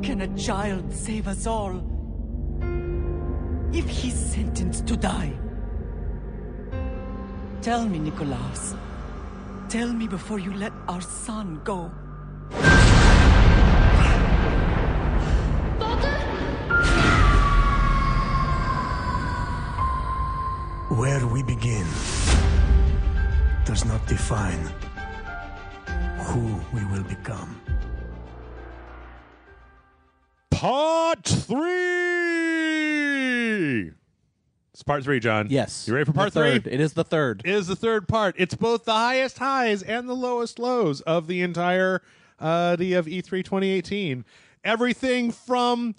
can a child save us all if he's sentenced to die? Tell me, Nikolaus. Tell me before you let our son go. Where we begin does not define who we will become. Part 3! It's part 3, John. Yes. You ready for part 3? It is the third. It is the third part. It's both the highest highs and the lowest lows of the entire of E3 2018. Everything from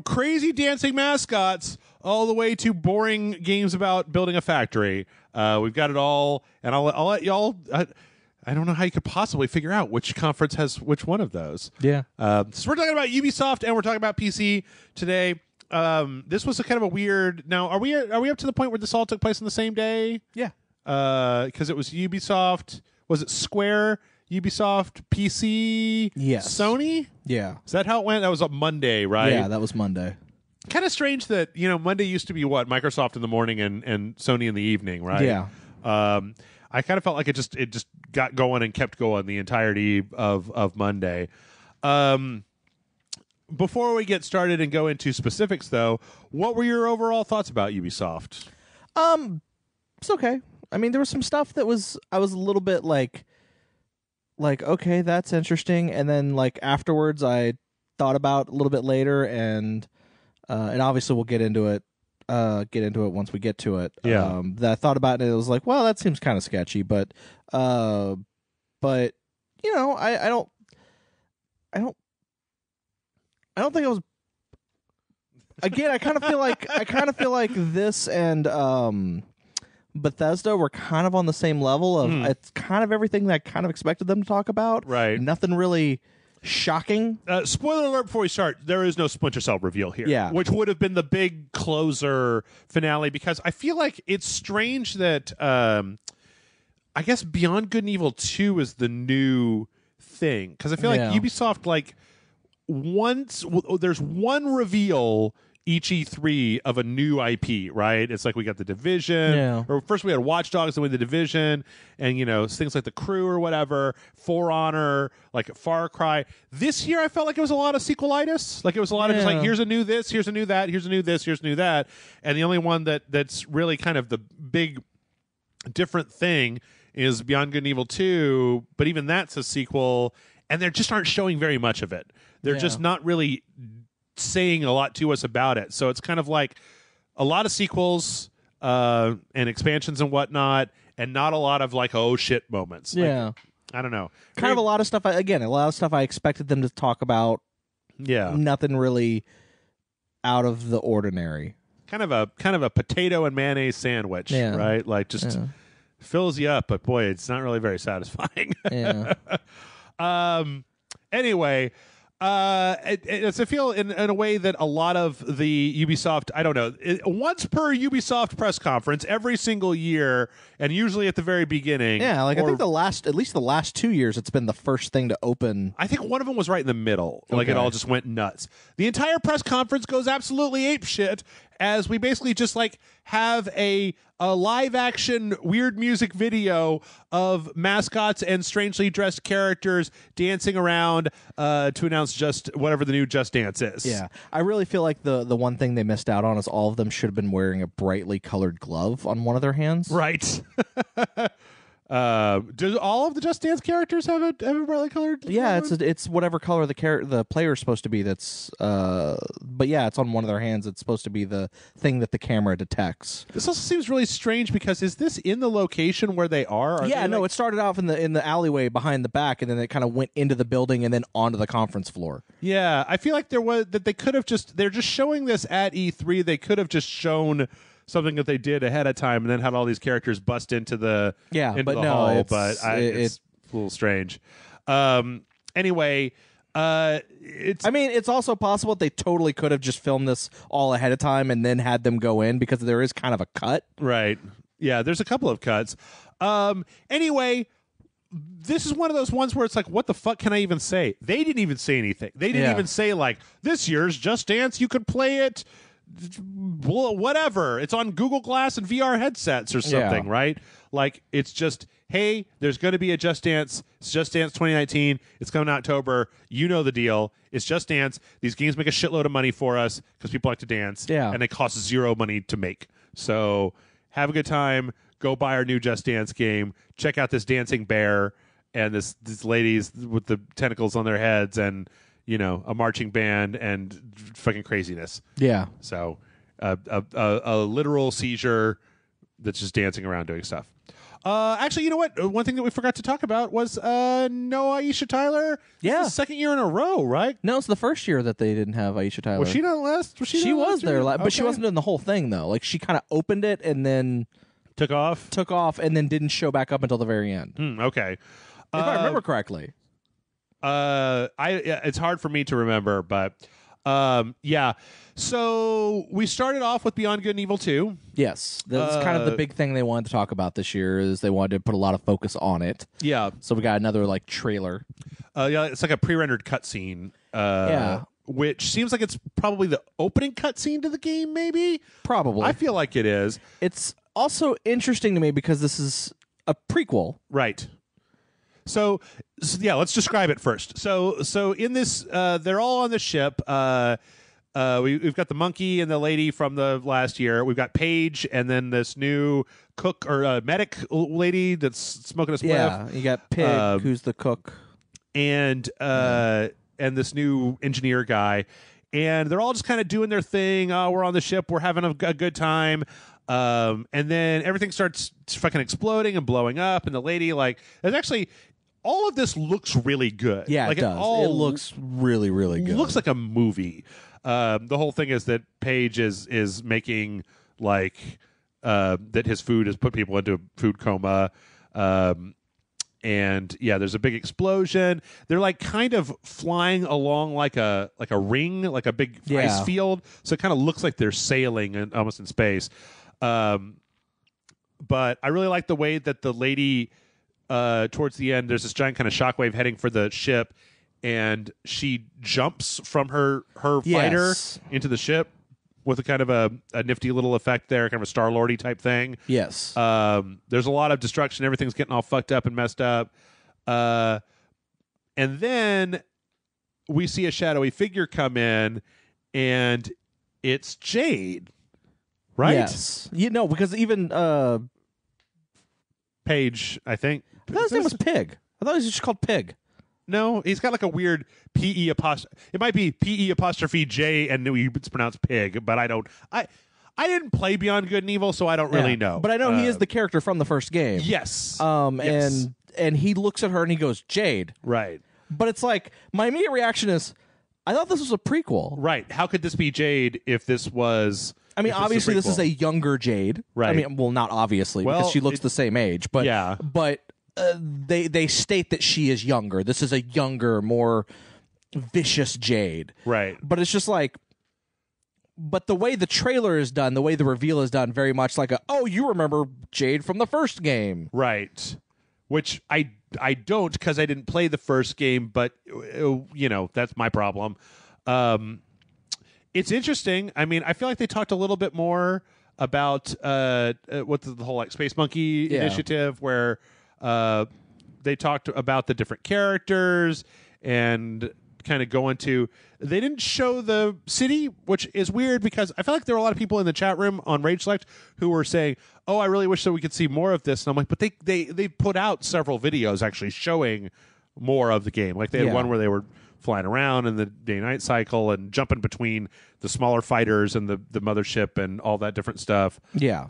crazy dancing mascots all the way to boring games about building a factory. We've got it all, and I'll let y'all. I don't know how you could possibly figure out which conference has which one of those. Yeah. So we're talking about Ubisoft and we're talking about PC today. This was a kind of a weird. Now, are we up to the point where this all took place on the same day? Yeah. Because it was Ubisoft. Was it Square? Ubisoft, PC, yes. Sony? Yeah. Is that how it went? That was a Monday, right? Yeah, that was Monday. Kind of strange that, Monday used to be what? Microsoft in the morning and Sony in the evening, right? Yeah. I kind of felt like it just got going and kept going the entirety of Monday. Before we get started and go into specifics, though, what were your overall thoughts about Ubisoft? It's okay. I mean, there was some stuff that I was a little bit like, okay, that's interesting, and then like afterwards, I thought about a little bit later, and obviously we'll get into it once we get to it. Yeah. That I thought about it, and it was like, well, that seems kind of sketchy, but I don't think it was. Again, I kind of feel like this and Bethesda were kind of on the same level of it's kind of everything that I kind of expected them to talk about. Right. Nothing really shocking. Spoiler alert before we start, there is no Splinter Cell reveal here. Yeah. Which would have been the big closer finale, because I feel like it's strange that I guess Beyond Good and Evil 2 is the new thing. Because I feel like Ubisoft, like, there's one reveal each E3 of a new IP, right? It's like we got The Division, or first we had Watch Dogs, then we had The Division, and things like The Crew or whatever, For Honor, like Far Cry. This year I felt like it was a lot of sequelitis. Like it was a lot of just like, here's a new this, here's a new that, here's a new this, here's a new that. And the only one that's really kind of the big different thing is Beyond Good and Evil 2, but even that's a sequel, and they just aren't showing very much of it. They're just not really saying a lot to us about it. So it's kind of like a lot of sequels and expansions and whatnot, and not a lot of like, oh shit moments. Yeah. Like, I don't know. Kind of a lot of stuff. A lot of stuff I expected them to talk about. Yeah. Nothing really out of the ordinary. Kind of a potato and mayonnaise sandwich, right? Like just fills you up, but boy, it's not really very satisfying. Yeah. Anyway, it's I feel in a way that a lot of the Ubisoft, I don't know, once per Ubisoft press conference every single year, and usually at the very beginning. Yeah, like I think at least the last 2 years, it's been the first thing to open. I think one of them was right in the middle. Like it all just went nuts. The entire press conference goes absolutely apeshit as we basically just like have a live action weird music video of mascots and strangely dressed characters dancing around to announce just whatever the new Just Dance is. Yeah, I really feel like the one thing they missed out on is all of them should have been wearing a brightly colored glove on one of their hands. Right. Do all of the Just Dance characters have a brightly colored? Yeah, it's whatever color the player is supposed to be. That's but yeah, it's on one of their hands. It's supposed to be the thing that the camera detects. This also seems really strange because is this in the location where they are? It started off in the alleyway behind the back, and then it kind of went into the building and then onto the conference floor. Yeah, I feel like they could have they're just showing this at E3. They could have just shown something that they did ahead of time and then had all these characters bust into the hall. But it's a little strange. Anyway, it's also possible that they totally could have just filmed this all ahead of time and then had them go in, because there is kind of a cut. Right. Yeah, there's a couple of cuts. Anyway, this is one of those ones where it's like, what the fuck can I even say? They didn't even say anything. They didn't even say, like, this year's Just Dance, you could play it, whatever. It's on Google Glass and VR headsets or something, right? Like, it's just, hey, there's going to be a Just Dance. It's Just Dance 2019. It's coming out October. You know the deal. It's Just Dance. These games make a shitload of money for us because people like to dance. Yeah. And they cost zero money to make. So have a good time. Go buy our new Just Dance game. Check out this dancing bear and these ladies with the tentacles on their heads and, you know, a marching band and fucking craziness. Yeah. So a literal seizure that's just dancing around doing stuff. Actually, you know what? One thing that we forgot to talk about was no Aisha Tyler. Yeah. It's the second year in a row, right? No, it's the first year that they didn't have Aisha Tyler. Was she not last? She was there, but she wasn't in the whole thing, though. Like, she kind of opened it and then took off and then didn't show back up until the very end. Okay. If I remember correctly. It's hard for me to remember, but yeah. So we started off with Beyond Good and Evil 2. Yes, that's kind of the big thing they wanted to talk about this year. Is they wanted to put a lot of focus on it. Yeah. So we got another like trailer. Yeah, it's like a pre-rendered cutscene. Yeah. Which seems like it's probably the opening cutscene to the game. Maybe. Probably. I feel like it is. It's also interesting to me because this is a prequel, right? So yeah, let's describe it first. So in this, they're all on the ship. We've got the monkey and the lady from the last year. We've got Paige and then this new cook or medic lady that's smoking a spliff. Yeah, you got Pig, who's the cook, and this new engineer guy. And they're all just kind of doing their thing. Oh, we're on the ship. We're having a good time. And then everything starts fucking exploding and blowing up. And the lady, like, there's actually... all of this looks really good. Yeah, like, it does. It looks really, really good. Looks like a movie. The whole thing is that Paige is making like that his food has put people into a food coma. And yeah, there's a big explosion. They're like kind of flying along like a ring, like a big ice field. So it kind of looks like they're sailing almost in space. But I really like the way that the lady. Towards the end, there's this giant kind of shockwave heading for the ship, and she jumps from her fighter into the ship with a kind of a nifty little effect there, kind of a Star-Lordy type thing. Yes. There's a lot of destruction. Everything's getting all fucked up and messed up. And then we see a shadowy figure come in, and it's Jade, right? Yes. You know, because even Paige, I think. I thought his name was Pig. I thought he was just called Pig. No, he's got like a weird P-E apostrophe. It might be P-E apostrophe J, and it's pronounced Pig, but I don't. I didn't play Beyond Good and Evil, so I don't really know. But I know he is the character from the first game. Yes. Yes. And he looks at her and he goes, Jade. Right. But it's like, my immediate reaction is, I thought this was a prequel. Right. How could this be Jade if this was... I mean, obviously, this is a younger Jade. Right. I mean, well, not obviously, because she looks the same age. But yeah. But they state that she is younger. This is a younger, more vicious Jade. Right. But it's just like, but the way the trailer is done, the way the reveal is done, very much like you remember Jade from the first game. Right. Which I don't, because I didn't play the first game, but, you know, that's my problem. It's interesting. I mean, I feel like they talked a little bit more about what the whole like Space Monkey initiative, where they talked about the different characters and kind of go into. They didn't show the city, which is weird because I feel like there were a lot of people in the chat room on Rage Select who were saying, "Oh, I really wish that we could see more of this." And I'm like, but they put out several videos actually showing more of the game. Like they had one where they were flying around in the day-night cycle and jumping between the smaller fighters and the mothership and all that different stuff. Yeah.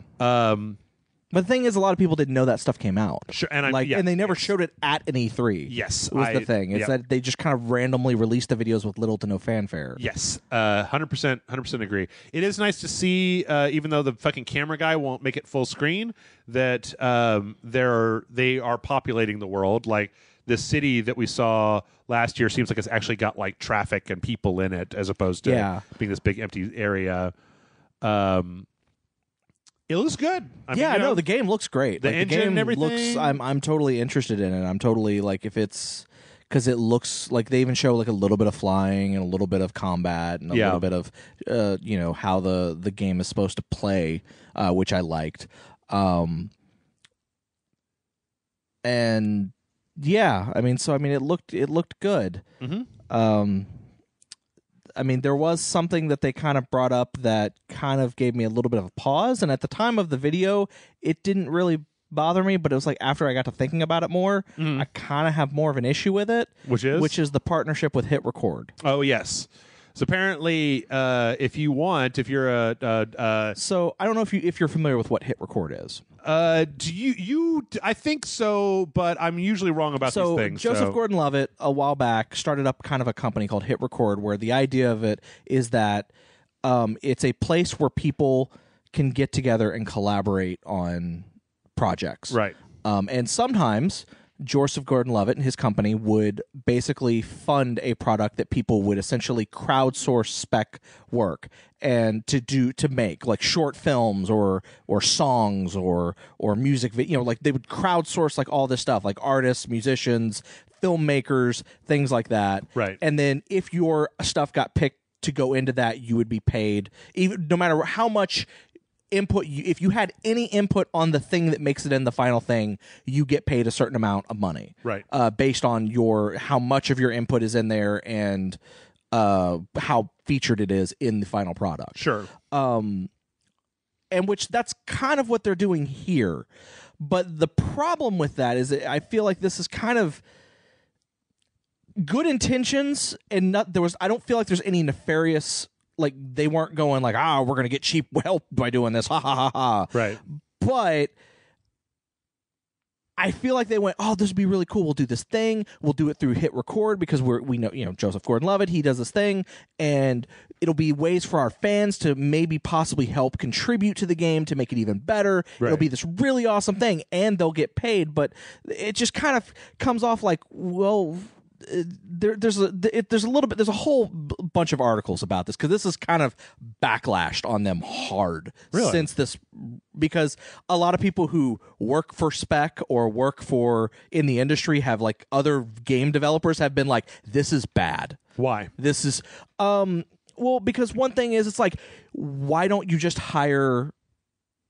But the thing is, a lot of people didn't know that stuff came out. Sure, and and they never showed it at an E3. Yes, was the thing. It's that they just kind of randomly released the videos with little to no fanfare. Yes, 100% agree. It is nice to see, even though the fucking camera guy won't make it full screen, that they are populating the world. Like this city that we saw last year seems like it's actually got like traffic and people in it, as opposed to being this big empty area. It looks good. I mean, yeah, no, the game looks great. The like, engine the game and everything. looks. I'm totally interested in it. I'm totally like if it's because it looks like they even show like a little bit of flying and a little bit of combat and a little bit of how the game is supposed to play, which I liked. And yeah, I mean, it looked good. Mm-hmm. I mean, there was something that they kind of brought up that kind of gave me a little bit of a pause. And at the time of the video, it didn't really bother me, but it was like after I got to thinking about it more, I kind of have more of an issue with it. Which is the partnership with Hit Record. Oh, yes. So apparently, if you're a so I don't know if you're familiar with what Hit Record is. do you I think so, but I'm usually wrong about these things. Joseph Gordon-Levitt a while back started up kind of a company called Hit Record, where the idea of it is that it's a place where people can get together and collaborate on projects. Right. And sometimes Joseph Gordon-Levitt and his company would basically fund a product that people would essentially crowdsource spec work and to make like short films or songs or music video. Like they would crowdsource like all this stuff, like artists, musicians, filmmakers, things like that. Right. And then if your stuff got picked to go into that, you would be paid, even no matter how much input if you had any input on the thing that makes it in the final thing, you get paid a certain amount of money, right? Based on how much of your input is in there and how featured it is in the final product. Sure. And which that's kind of what they're doing here, but the problem with that is I feel like this is kind of good intentions and I don't feel like there's any nefarious. Like, they weren't going like, we're going to get cheap help by doing this, ha, ha, ha, ha. Right. But I feel like they went, this would be really cool. We'll do this thing. We'll do it through Hit Record because we know, Joseph Gordon-Levitt, he does this thing. And it'll be ways for our fans to maybe possibly help contribute to the game to make it even better. Right. It'll be this really awesome thing. And they'll get paid. But it just kind of comes off like, well... There's a whole bunch of articles about this because this is kind of backlashed on them hard since this, because a lot of people who work for spec or work for in the industry have like other game developers have been like, this is bad. Why? This is well, because one thing is it's like, why don't you just hire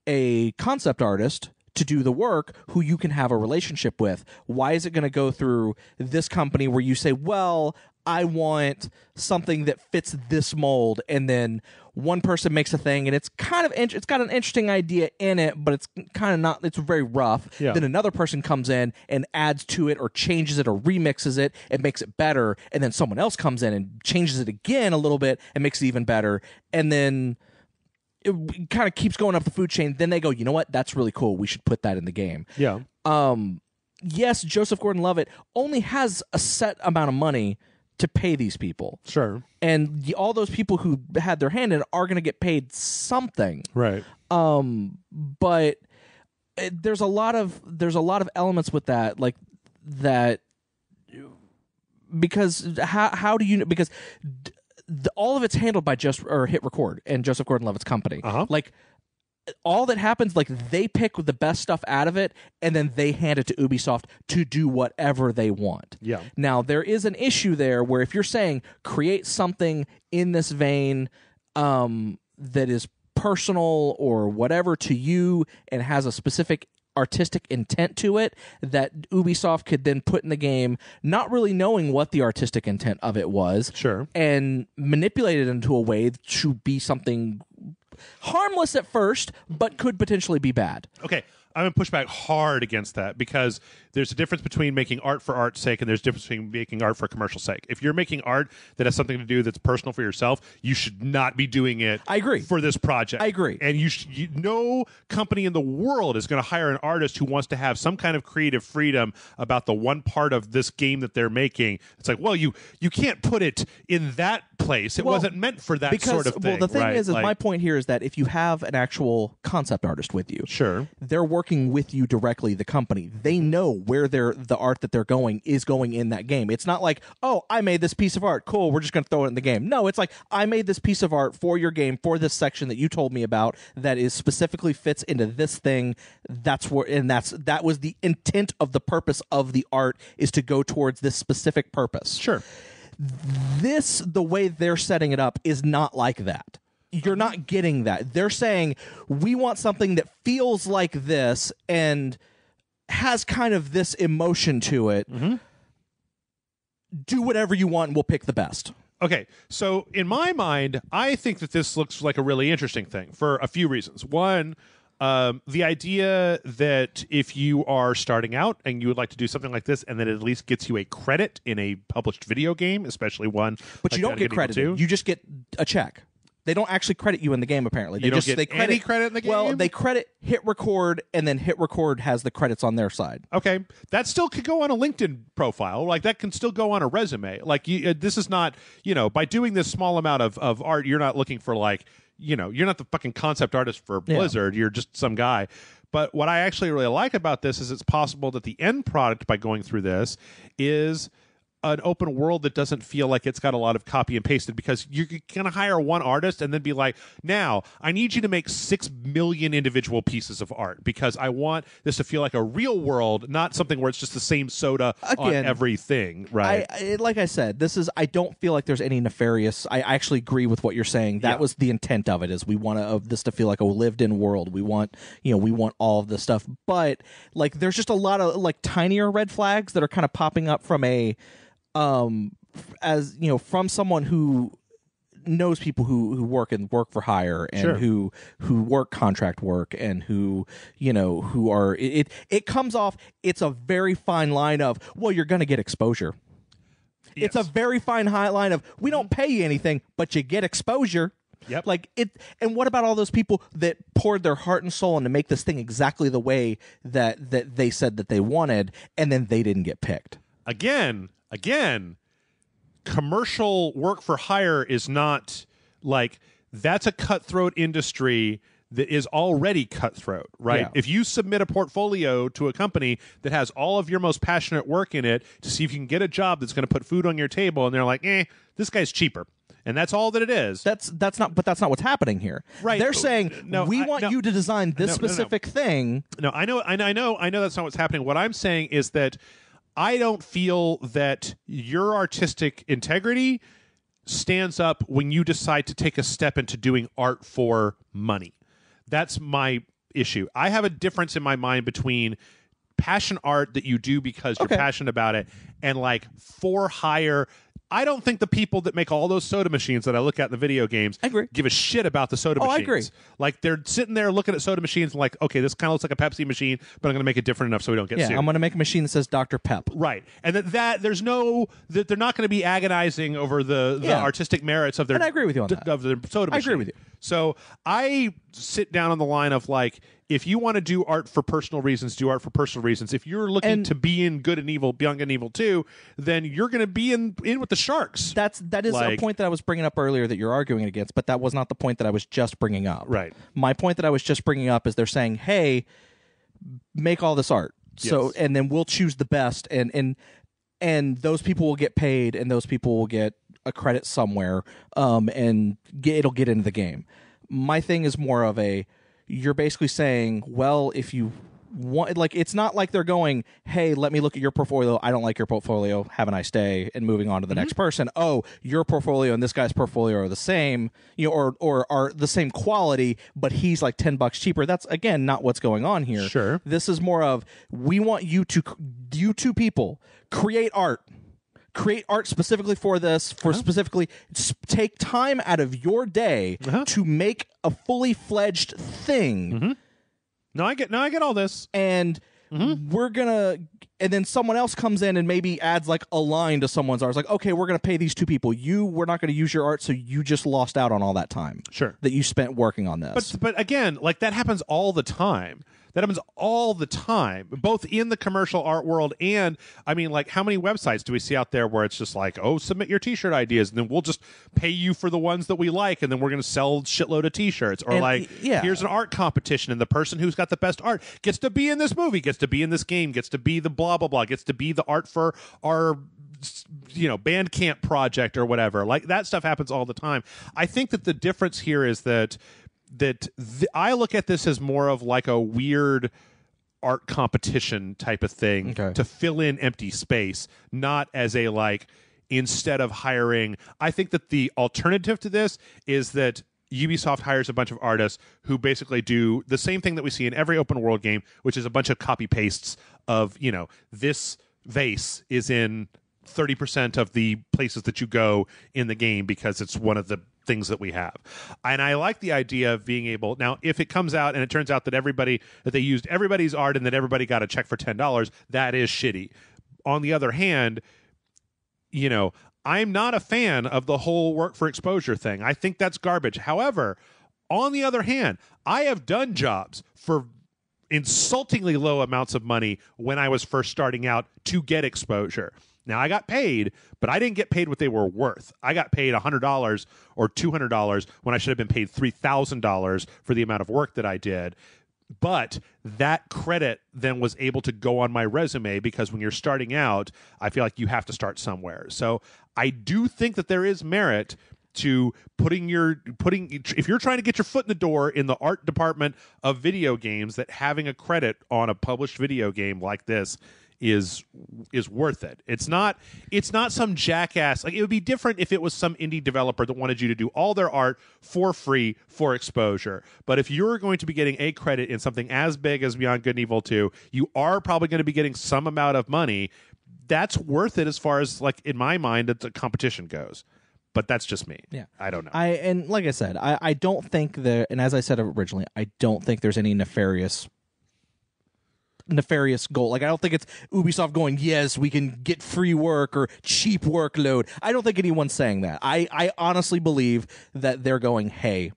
a concept artist to do the work who you can have a relationship with? Why is it going to go through this company where you say, well, I want something that fits this mold, and then one person makes a thing and it's kind of it's got an interesting idea in it, but it's kind of not, it's very rough. Yeah. Then another person comes in and adds to it or changes it or remixes it and makes it better, and then someone else comes in and changes it again a little bit and makes it even better, and then it kind of keeps going up the food chain. Then they go, you know what? That's really cool. We should put that in the game. Yeah. Yes, Joseph Gordon-Levitt only has a set amount of money to pay these people. Sure. And all those people who had their hand in it are going to get paid something. Right. But there's a lot of elements with that, like that, because how do you, because all of it's handled by Hit Record and Joseph Gordon-Levitt's company. Uh-huh. Like, all that happens, like, they pick the best stuff out of it, and then they hand it to Ubisoft to do whatever they want. Yeah. Now, there is an issue there where if you're saying create something in this vein that is personal or whatever to you and has a specific artistic intent to it that Ubisoft could then put in the game, not really knowing what the artistic intent of it was. Sure. And manipulate it into a way to be something harmless at first, but could potentially be bad. Okay. I'm going to push back hard against that because there's a difference between making art for art's sake and there's a difference between making art for commercial sake. If you're making art that has something to do that's personal for yourself, you should not be doing it. I agree. For this project. I agree. And no company in the world is going to hire an artist who wants to have some kind of creative freedom about the one part of this game that they're making. It's like, well, you can't put it in that place. It wasn't meant for that sort of thing. Well, the thing right? is my point here is that if you have an actual concept artist with you, sure, they're working working with you directly, the company. They know where the art that they're going is going in that game. It's not like, oh, I made this piece of art. Cool, we're just going to throw it in the game. No, it's like, I made this piece of art for your game, for this section that you told me about that is specifically fits into this thing. That was the intent of the purpose of the art, is to go towards this specific purpose. Sure. The way they're setting it up is not like that. You're not getting that. They're saying, we want something that feels like this and has kind of this emotion to it. Mm-hmm. Do whatever you want and we'll pick the best. Okay, so in my mind, I think that this looks like a really interesting thing for a few reasons. One, the idea that if you are starting out and you would like to do something like this, and that it at least gets you a credit in a published video game, especially one. But you don't get credited. You just get a check. They don't actually credit you in the game, apparently. You don't get any credit in the game? Well, they credit Hit Record, and then Hit Record has the credits on their side. Okay. That still could go on a LinkedIn profile. Like, that can still go on a resume. Like, this is not, by doing this small amount of art, you're not looking for, like, you're not the fucking concept artist for Blizzard. Yeah. You're just some guy. But what I actually really like about this is it's possible that the end product, by going through this, is an open world that doesn't feel like it's got a lot of copy and pasted, because you're going to hire one artist and then be like, now I need you to make 6 million individual pieces of art, because I want this to feel like a real world, not something where it's just the same soda on everything. Right. Like I said, I don't feel like there's any nefarious. I actually agree with what you're saying. That was the intent of it, is we want this to feel like a lived in world. We want all of this stuff, but like, there's just a lot of like tinier red flags that are kind of popping up from from someone who knows people who work for hire, and who work contract work, and who are it comes off. It's a very fine line of, well, you're going to get exposure. Yes. It's a very fine line of, we don't pay you anything, but you get exposure. Yep. Like it. And what about all those people that poured their heart and soul into make this thing exactly the way that they said that they wanted, and then they didn't get picked? Again, commercial work for hire is not like, that's a cutthroat industry that is already cutthroat, right? Yeah. If you submit a portfolio to a company that has all of your most passionate work in it to see if you can get a job that's going to put food on your table, and they're like, this guy's cheaper. And that's all that it is. That's not what's happening here. Right. They're saying, we want you to design this specific thing. No, I know that's not what's happening. What I'm saying is that I don't feel that your artistic integrity stands up when you decide to take a step into doing art for money. That's my issue. I have a difference in my mind between passion art that you do because you're passionate about it, and like for hire. I don't think the people that make all those soda machines that I look at in the video games give a shit about the soda machines. I agree. Like, they're sitting there looking at soda machines and like, okay, this kind of looks like a Pepsi machine, but I'm going to make it different enough so we don't get sued. I'm going to make a machine that says Dr. Pep. Right. And that there's no, that they're not going to be agonizing over the artistic merits of their, and I agree with you on that. Of their soda machine. I agree with you. So I sit down on the line of like, if you want to do art for personal reasons, do art for personal reasons. If you're looking to be in Good and Evil, Beyond Good and Evil 2, then you're going to be in with the sharks. That is a point that I was bringing up earlier that you're arguing against, but that was not the point that I was just bringing up. Right. My point that I was just bringing up is they're saying, hey, make all this art. So, and then we'll choose the best, and those people will get paid, and those people will get a credit somewhere, and it'll get into the game. My thing is more of you're basically saying, well, if you want, like, it's not like they're going, hey, let me look at your portfolio. I don't like your portfolio. Have a nice day. And moving on to the next person. Oh, your portfolio and this guy's portfolio are the same, or are the same quality, but he's like $10 cheaper. That's, again, not what's going on here. Sure. This is more of, we want you two people, create art. Create art specifically for this, specifically take time out of your day to make a fully fledged thing. No, I get all this. And we're gonna, and then someone else comes in and maybe adds like a line to someone's art. It's like, okay, we're going to pay these two people. We're not going to use your art, so you just lost out on all that time that you spent working on this. But again, like that happens all the time. That happens all the time, both in the commercial art world and, I mean, like, how many websites do we see out there where it's just like, oh, submit your T-shirt ideas, and then we'll just pay you for the ones that we like, and then we're going to sell a shitload of T-shirts. Or, here's an art competition, and the person who's got the best art gets to be in this movie, gets to be in this game, gets to be the blah, blah, blah, gets to be the art for our Bandcamp project or whatever. Like, that stuff happens all the time. I think that the difference here is that I look at this as more of like a weird art competition type of thing to fill in empty space, not as a like, instead of hiring. I think that the alternative to this is that Ubisoft hires a bunch of artists who basically do the same thing that we see in every open world game, which is a bunch of copy pastes of, this vase is in 30% of the places that you go in the game because it's one of the things that we have. And I like the idea of being able, now if it comes out and it turns out that they used everybody's art and that everybody got a check for $10, that is shitty. On the other hand, I'm not a fan of the whole work for exposure thing. I think that's garbage. However, on the other hand, I have done jobs for insultingly low amounts of money when I was first starting out to get exposure. Now, I got paid, but I didn't get paid what they were worth. I got paid $100 or $200 when I should have been paid $3,000 for the amount of work that I did. But that credit then was able to go on my resume because when you're starting out, I feel like you have to start somewhere. So I do think that there is merit to if you're trying to get your foot in the door in the art department of video games, that having a credit on a published video game like this is worth it. It's not some jackass. Like, it would be different if it was some indie developer that wanted you to do all their art for free for exposure. But if you're going to be getting a credit in something as big as Beyond Good and Evil 2, you are probably going to be getting some amount of money. That's worth it as far as, like, in my mind, that the competition goes. But that's just me. Yeah. I don't know. And like I said, I don't think and as I said originally, I don't think there's any nefarious goal. Like, I don't think it's Ubisoft going, yes, we can get free work or cheap workload. I don't think anyone's saying that. I honestly believe that they're going, hey,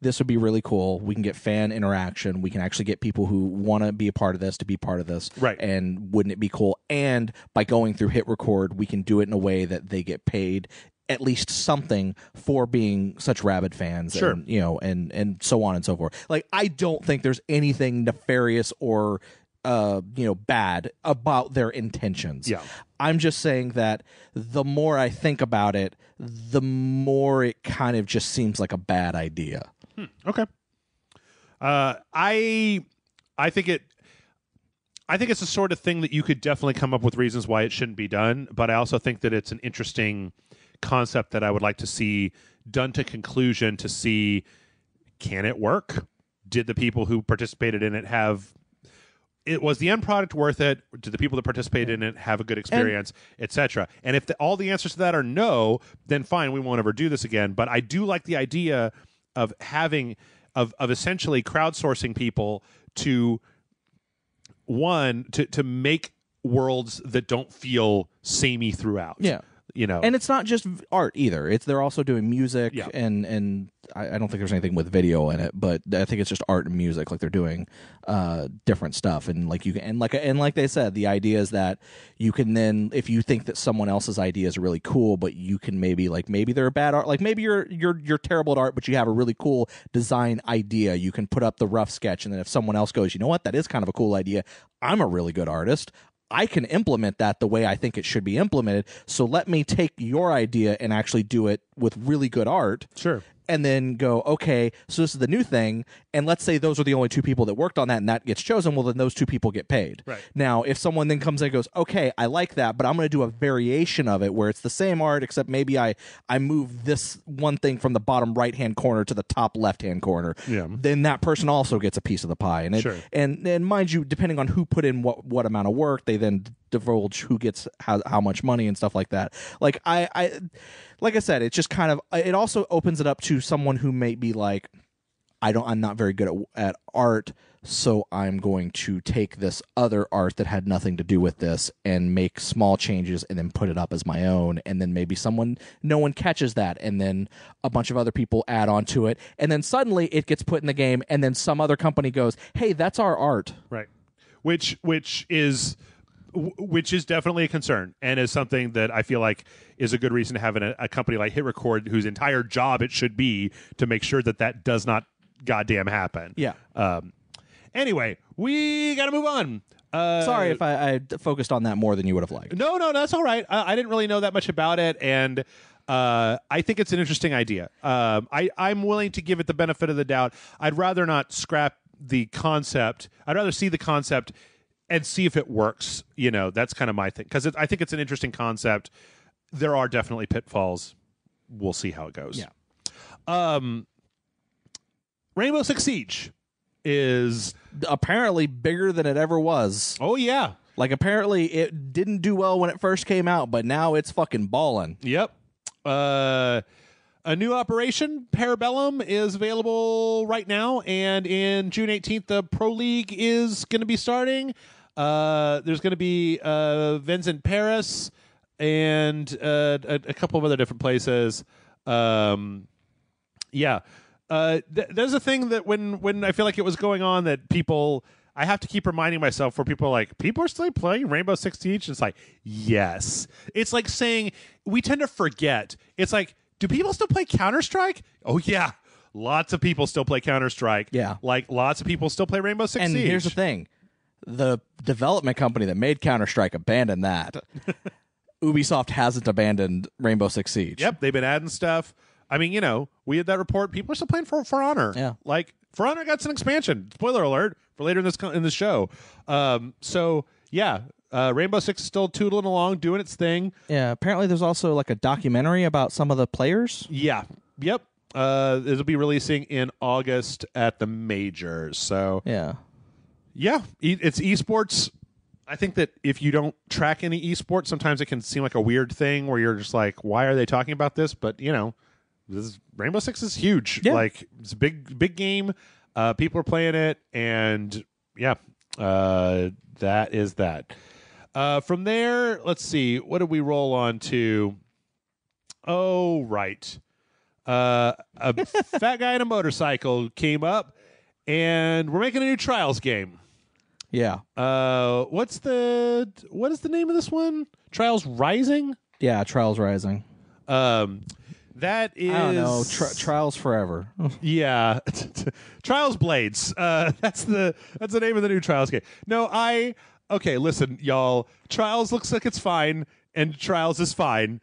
this would be really cool. We can get fan interaction. We can actually get people who want to be a part of this to be part of this. Right. And wouldn't it be cool? And by going through Hit Record, we can do it in a way that they get paid at least something for being such rabid fans. Sure. And, and so on and so forth. Like, I don't think there's anything nefarious or bad about their intentions. Yeah. I'm just saying that the more I think about it, the more it kind of just seems like a bad idea. Okay. I think it's the sort of thing that you could definitely come up with reasons why it shouldn't be done, but I also think that it's an interesting concept that I would like to see done to conclusion, to see, can it work? Did the people who participated in it was the end product worth it? Did the people that participated in it have a good experience, etc.? And if all the answers to that are no, then fine, we won't ever do this again. But I do like the idea of having of essentially crowdsourcing people to make worlds that don't feel samey throughout. Yeah. And it's not just art either. They're also doing music, and I don't think there's anything with video in it, but I think it's just art and music. Like, they're doing different stuff, and like you can, and like they said, the idea is that you can then, if you think that someone else's idea is really cool, but you can maybe they're a bad art, like maybe you're terrible at art, but you have a really cool design idea. You can put up the rough sketch, and then if someone else goes, you know what, that is kind of a cool idea. I'm a really good artist. I can implement that the way I think it should be implemented. So let me take your idea and actually do it with really good art. Sure. And then go, okay, so this is the new thing. And let's say those are the only two people that worked on that and that gets chosen. Well, then those two people get paid. Right. Now, if someone then comes in and goes, okay, I like that, but I'm going to do a variation of it where it's the same art, except maybe I move this one thing from the bottom right-hand corner to the top left-hand corner. Yeah. Then that person also gets a piece of the pie. And sure. And mind you, depending on who put in what amount of work, they then divulge who gets how much money and stuff like that. Like, like I said, it's just kind of, it also opens it up to someone who may be like, I'm not very good at art, so I'm going to take this other art that had nothing to do with this and make small changes and then put it up as my own, and then maybe no one catches that, and then a bunch of other people add on to it, and then suddenly it gets put in the game, and then some other company goes, hey, that's our art. Right. Which is definitely a concern, and is something that I feel like is a good reason to have a company like Hit Record, whose entire job it should be to make sure that does not goddamn happen. Yeah. Anyway, we got to move on. Sorry if I focused on that more than you would have liked. No, that's all right. I didn't really know that much about it, and I think it's an interesting idea. I'm willing to give it the benefit of the doubt. I'd rather not scrap the concept. I'd rather see the concept and see if it works. That's kind of my thing, because I think it's an interesting concept. There are definitely pitfalls. We'll see how it goes. Yeah. Rainbow Six Siege is apparently bigger than it ever was. Oh, yeah. Like, apparently it didn't do well when it first came out, but now it's fucking balling. Yep. A new operation, Parabellum, is available right now, and in June 18th, the Pro League is going to be starting. There's going to be events in Paris and a couple of other different places. Yeah. There's a thing that when I feel like it was going on that people, I have to keep reminding myself, where people are like, people are still playing Rainbow Six Siege? It's like, yes. It's like saying, we tend to forget. It's like, do people still play Counter-Strike? Oh, yeah. Lots of people still play Counter-Strike. Yeah. Like, lots of people still play Rainbow Six Siege. And here's the thing. The development company that made Counter-Strike abandoned that. Ubisoft hasn't abandoned Rainbow Six Siege. Yep, they've been adding stuff. I mean, we had that report. People are still playing For Honor. Yeah. Like, For Honor got some expansion. Spoiler alert for later in this show. So, yeah, Rainbow Six is still tootling along, doing its thing. Yeah, apparently there's also like a documentary about some of the players. Yeah. Yep. It'll be releasing in August at the majors. So, yeah, it's esports. I think that if you don't track any esports, sometimes it can seem like a weird thing where you're just like, why are they talking about this? But, Rainbow Six is huge. Yeah. Like, it's a big game. People are playing it, and yeah, that is that. From there, let's see, what did we roll on to? Oh, right. A fat guy in a motorcycle came up, and we're making a new Trials game. Yeah. What is the name of this one? Trials Rising? Yeah, Trials Rising. That is, I don't know. Trials Forever. Yeah, Trials Blades. That's the name of the new Trials game. No, okay. Listen, y'all. Trials looks like it's fine, and Trials is fine,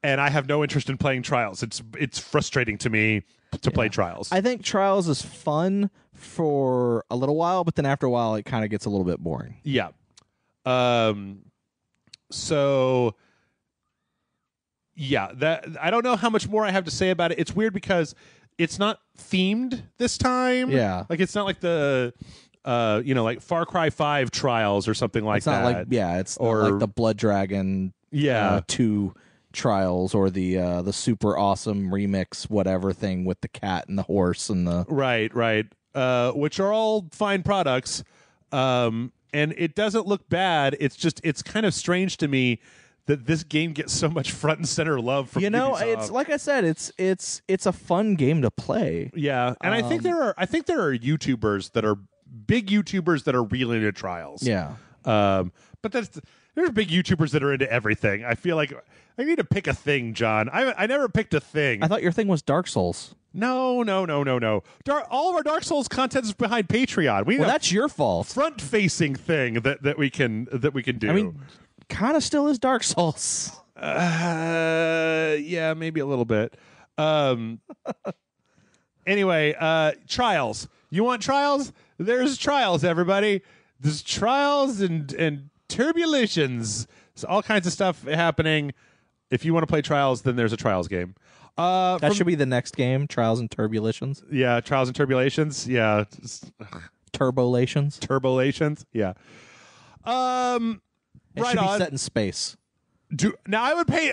and I have no interest in playing Trials. It's frustrating to me to play Trials. I think Trials is fun for a little while, but then after a while, it kind of gets a little bit boring. Yeah. So. Yeah, that I don't know how much more I have to say about it. It's weird because it's not themed this time. Yeah. Like, it's not like the like Far Cry 5 Trials or something like that. It's not like, it's not like the Blood Dragon 2 Trials, or the super awesome remix whatever thing with the cat and the horse and the Right. Which are all fine products. And it doesn't look bad. It's kind of strange to me that this game gets so much front and center love from Ubisoft. It's like I said, it's a fun game to play. Yeah, and I think there are YouTubers that are big YouTubers that are really into Trials. Yeah, but there's big YouTubers that are into everything. I feel like I need to pick a thing, John. I never picked a thing. I thought your thing was Dark Souls. No. All of our Dark Souls content is behind Patreon. Well, that's your fault. Front-facing thing that we can do. I mean, kind of still is Dark Souls. Yeah, maybe a little bit. Anyway, Trials. You want Trials? There's Trials, everybody. There's Trials and Turbulations. So all kinds of stuff happening. If you want to play Trials, then there's a Trials game. That should be the next game, Trials and Turbulations. Yeah, Trials and Turbulations. Yeah. Turbolations. Yeah. It should be set in space. Now I would pay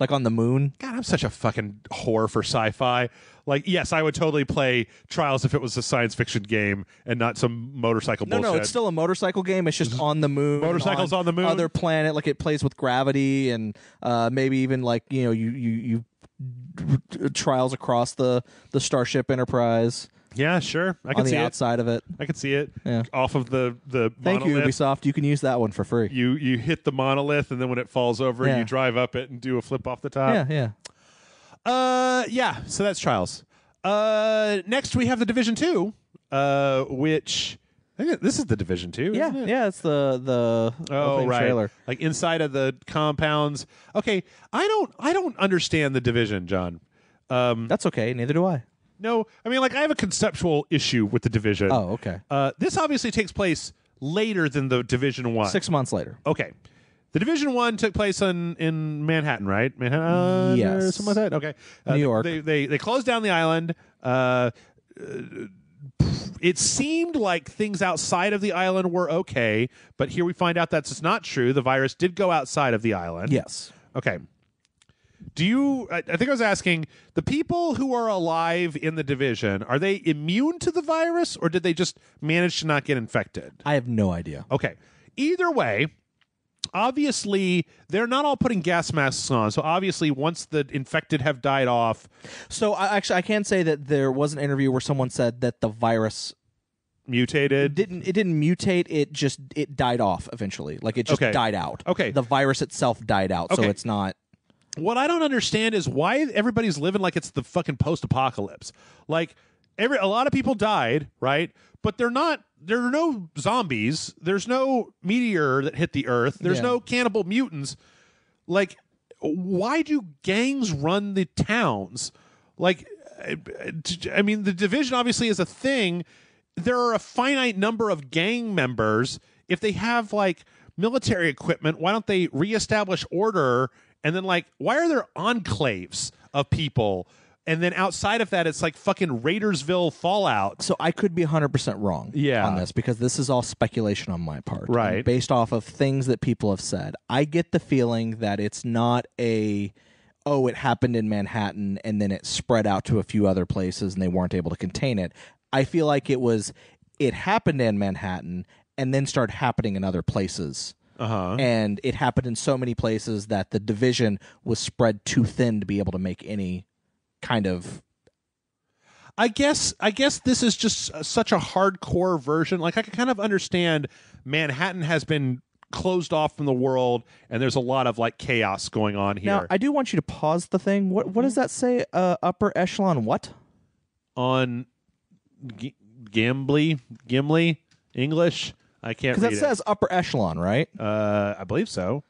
like on the moon. God, I'm such a fucking whore for sci-fi. Like, yes, I would totally play Trials if it was a science fiction game and not some motorcycle bullshit. No, it's still a motorcycle game. It's just on the moon. Motorcycles on the moon. Other planet, like it plays with gravity and maybe even like you trials across the Starship Enterprise. Yeah, sure. I can on see the it. outside of it. I can see it. Yeah. Off of the Thank you, monolith. Ubisoft. You can use that one for free. You hit the monolith, and then when it falls over, Yeah. you drive up it and do a flip off the top. Yeah. Yeah. So that's Trials. Next we have the Division 2, which I think this is the Division 2. Yeah, isn't it? yeah. It's the opening right. trailer. Like inside of the compounds. Okay, I don't understand the Division, John. That's okay. Neither do I. No, I mean, like, I have a conceptual issue with the Division. Oh, okay. This obviously takes place later than the Division 1. 6 months later. Okay. The Division 1 took place in Manhattan, right? Manhattan? Yes. Or something like that? Okay. New York. They closed down the island. It seemed like things outside of the island were okay, but here we find out that's just not true. The virus did go outside of the island. Yes. Okay. I think I was asking, the people who are alive in the Division, are they immune to the virus, or did they just manage to not get infected? I have no idea. Okay. Either way, obviously, they're not all putting gas masks on. So obviously, once the infected have died off... So I can say that there was an interview where someone said that the virus... mutated? It didn't mutate. It died off eventually. Like, it just died out. Okay. The virus itself died out, so Okay. it's not... What I don't understand is why everybody's living like it's the fucking post-apocalypse. Like, a lot of people died, right? But there are no zombies. There's no meteor that hit the Earth. There's no cannibal mutants. Like, why do gangs run the towns? Like, I mean, the Division obviously is a thing. There are a finite number of gang members. If they have, like, military equipment, why don't they reestablish order? And then, like, why are there enclaves of people? And then outside of that, it's like fucking Raidersville Fallout. So I could be 100% wrong on this, because this is all speculation on my part. Right. And based off of things that people have said. I get the feeling that it's not it happened in Manhattan and then it spread out to a few other places and they weren't able to contain it. I feel like it happened in Manhattan and then started happening in other places. And it happened in so many places that the Division was spread too thin to be able to make any kind of... I guess this is just such a hardcore version. Like, I can kind of understand Manhattan has been closed off from the world and there's a lot of, like, chaos going on here. Now, I do want you to pause the thing. What does that say? Upper echelon what? On Gimli? English? I can't read it. Because that says upper echelon, right? I believe so.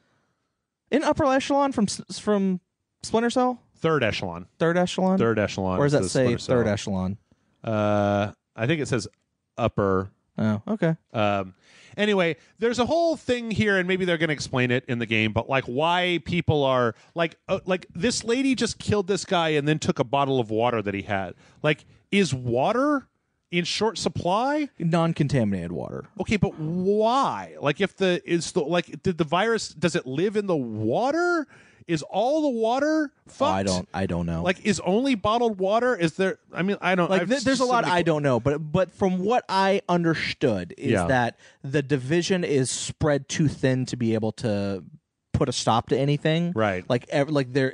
In upper echelon from Splinter Cell? Third echelon. Third echelon? Third echelon. Or does that is say Splinter Cell. third echelon? I think it says upper. Oh, okay. Anyway, there's a whole thing here, and maybe they're going to explain it in the game, but, like, why people are like this lady just killed this guy and then took a bottle of water that he had. Like, is water in short supply? Non-contaminated water. Okay, but why? Like, did the virus, does it live in the water? Is all the water fucked? I don't know. Like, is only bottled water? Is there? I mean, I don't. Like, there's a lot I don't know, but from what I understood is that the Division is spread too thin to be able to put a stop to anything. Right. There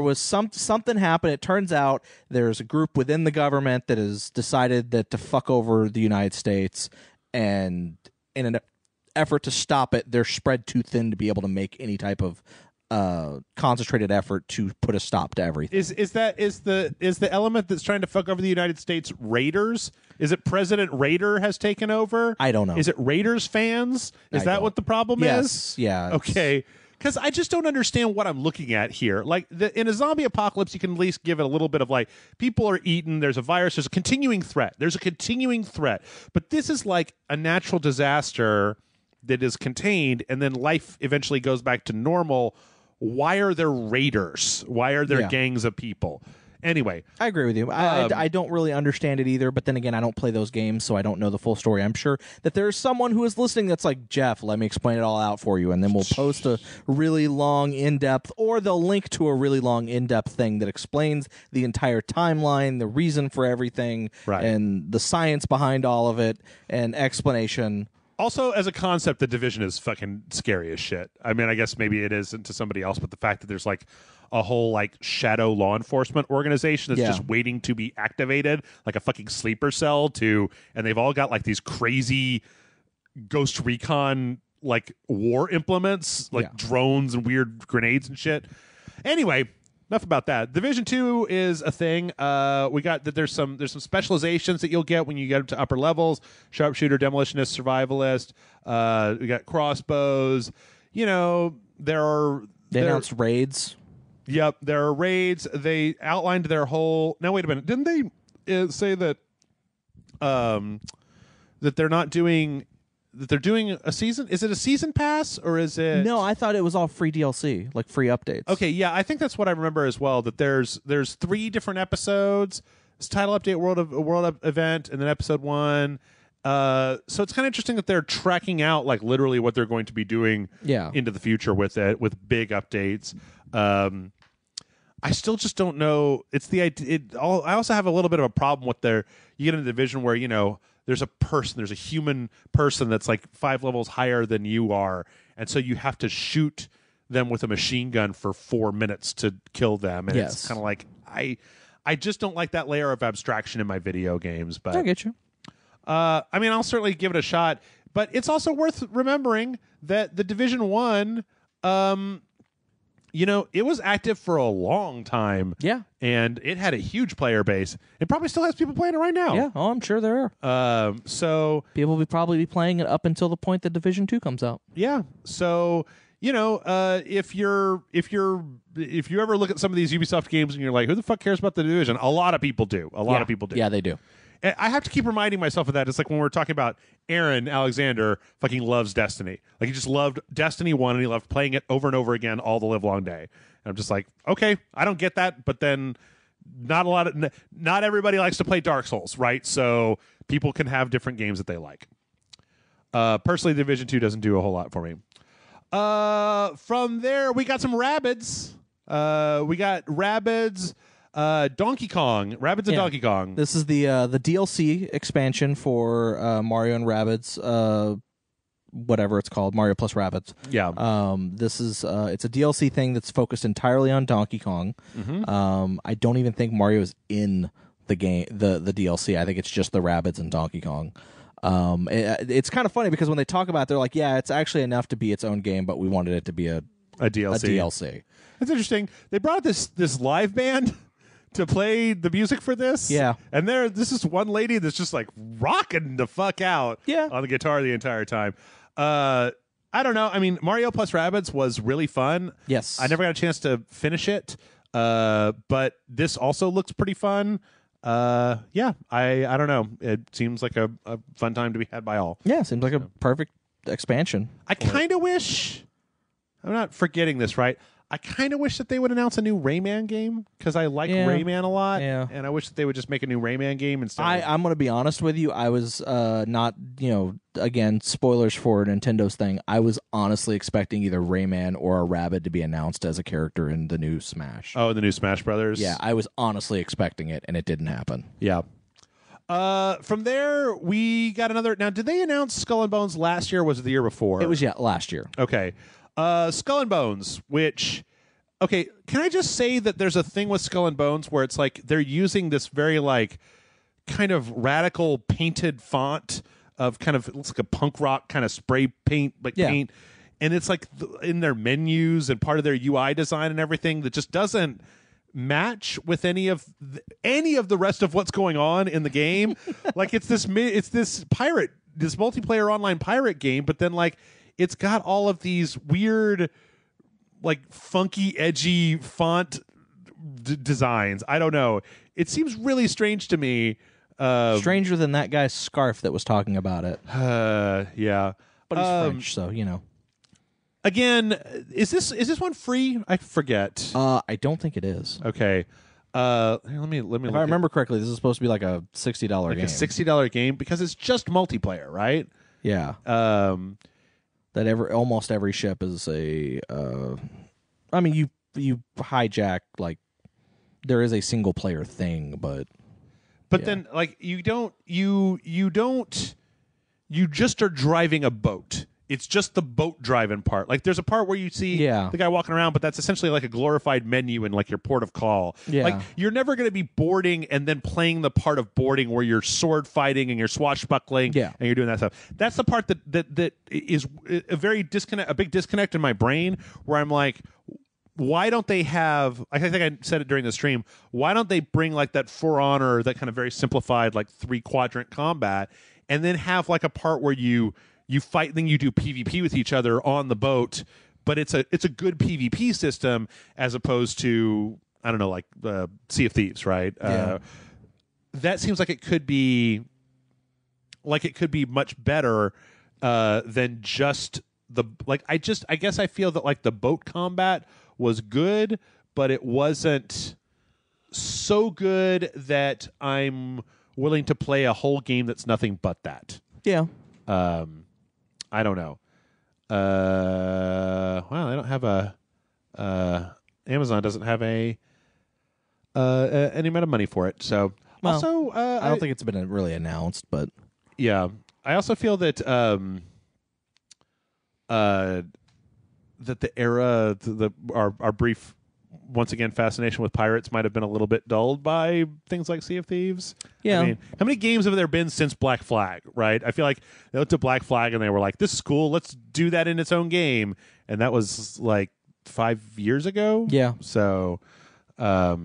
was something happened. It turns out there's a group within the government that has decided that to fuck over the United States, and in an effort to stop it, they're spread too thin to be able to make any type of concentrated effort to put a stop to everything. Is the element that's trying to fuck over the United States Raiders? Is it President Raider has taken over? I don't know. Is it Raiders fans? Is that what the problem is? Yeah. Okay. Because I just don't understand what I'm looking at here. Like, in a zombie apocalypse, you can at least give it a little bit of, like, people are eaten, there's a virus, there's a continuing threat. But this is like a natural disaster that is contained, and then life eventually goes back to normal. Why are there raiders? Why are there gangs of people? Anyway, I agree with you. I don't really understand it either, but then again, I don't play those games, so I don't know the full story. I'm sure that there's someone who is listening that's like, Jeff, let me explain it all out for you, and then we'll post a really long, in-depth, or they'll link to a really long, in-depth thing that explains the entire timeline, the reason for everything, and the science behind all of it, and explanation. Also, as a concept, The Division is fucking scary as shit. I mean, I guess maybe it isn't to somebody else, but the fact that there's like a whole like shadow law enforcement organization that's just waiting to be activated, like a fucking sleeper cell and they've all got like these crazy Ghost Recon like war implements, like drones and weird grenades and shit. Anyway, enough about that. Division 2 is a thing. We got that there's some specializations that you'll get when you get up to upper levels: sharpshooter, demolitionist, survivalist. We got crossbows. You know, they announced raids. Yep, there are raids. They outlined their whole. Now wait a minute, didn't they say that that they're not doing that they're doing a season? Is it a season pass or is it? No, I thought it was all free DLC, like free updates. Okay, yeah, I think that's what I remember as well. That there's 3 different episodes. It's title update, world event, and then episode 1. So it's kind of interesting that they're tracking out like literally what they're going to be doing into the future with it, with big updates. I still just don't know. It's the idea. I also have a little bit of a problem with you get in a division where, you know, there's a human person that's like 5 levels higher than you are, and so you have to shoot them with a machine gun for 4 minutes to kill them, and it's kind of like I just don't like that layer of abstraction in my video games. But I get you. I mean, I'll certainly give it a shot, but it's also worth remembering that the Division 1, you know, it was active for a long time. Yeah. And it had a huge player base. It probably still has people playing it right now. Yeah. Oh, I'm sure there are. So people will probably be playing it up until the point that Division 2 comes out. Yeah. So, you know, if you ever look at some of these Ubisoft games and you're like, who the fuck cares about the Division? A lot of people do. A lot of people do. Yeah, they do. I have to keep reminding myself of that. It's like when we're talking about Aaron Alexander fucking loves Destiny. Like, he just loved Destiny 1 and he loved playing it over and over again all the live long day. And I'm just like, okay, I don't get that, but then not everybody likes to play Dark Souls, right? So people can have different games that they like. Personally, Division 2 doesn't do a whole lot for me. From there, we got some Rabbids. We got Rabbids... Donkey Kong, Rabbids and Donkey Kong. This is the DLC expansion for Mario and Rabbids, whatever it's called, Mario plus Rabbids. Yeah. This is it's a DLC thing that's focused entirely on Donkey Kong. Mm-hmm. I don't even think Mario is in the game, the DLC. I think it's just the Rabbids and Donkey Kong. It's kind of funny because when they talk about it, they're like, yeah, it's actually enough to be its own game, but we wanted it to be a DLC. That's interesting. They brought this live band to play the music for this. Yeah. And this is one lady that's just like rocking the fuck out on the guitar the entire time. I don't know. I mean, Mario plus Rabbids was really fun. Yes. I never got a chance to finish it. But this also looks pretty fun. Yeah, I don't know. It seems like a fun time to be had by all. Yeah, seems like a perfect expansion. I kind of wish, I'm not forgetting this, right? I kind of wish that they would announce a new Rayman game because I like Rayman a lot, and I wish that they would just make a new Rayman game instead. I'm going to be honest with you. I was not, again, spoilers for Nintendo's thing. I was honestly expecting either Rayman or a Rabbid to be announced as a character in the new Smash. Oh, the new Smash Brothers? Yeah, I was honestly expecting it, and it didn't happen. Yeah. From there, we got another. Now, did they announce Skull and Bones last year or was it the year before? It was, last year. Okay. Skull and Bones, which, okay, can I just say that there's a thing with Skull and Bones where it's like they're using this very like kind of radical painted font of kind of, it looks like a punk rock kind of spray paint, like paint. And it's like in their menus and part of their UI design and everything that just doesn't match with any of the rest of what's going on in the game. Like it's this multiplayer online pirate game, but then like it's got all of these weird, like funky, edgy font designs. I don't know. It seems really strange to me. Stranger than that guy's scarf that was talking about it. Yeah, but he's French, so you know. Again, is this one free? I forget. I don't think it is. Okay. Let me. If I remember correctly, this is supposed to be like a $60 like game. a $60 game because it's just multiplayer, right? Yeah. That almost every ship is a. I mean, you hijack like there is a single player thing, but then like you just are driving a boat. It's just the boat driving part. Like there's a part where you see the guy walking around, but that's essentially like a glorified menu in like your port of call. Yeah. Like you're never going to be boarding and then playing the part of boarding where you're sword fighting and you're swashbuckling and you're doing that stuff. That's the part that is a big disconnect in my brain where I'm like, why don't they have, I think I said it during the stream, why don't they bring like that For Honor, that kind of very simplified like 3-quadrant combat, and then have like a part where you fight and then you do PvP with each other on the boat, but it's a good PvP system as opposed to, I don't know, like Sea of Thieves, right? Yeah. That seems like it could be much better than just the I guess I feel that like the boat combat was good, but it wasn't so good that I'm willing to play a whole game that's nothing but that. Yeah. I don't know. Well, I don't have Amazon doesn't have any amount of money for it. So also, I don't think it's been really announced, but yeah, I also feel that that the era, our brief, once again, fascination with pirates might have been a little bit dulled by things like Sea of Thieves. Yeah. I mean, how many games have there been since Black Flag, right? I feel like they looked at Black Flag and they were like, this is cool, let's do that in its own game. And that was like 5 years ago. Yeah. So, anywho,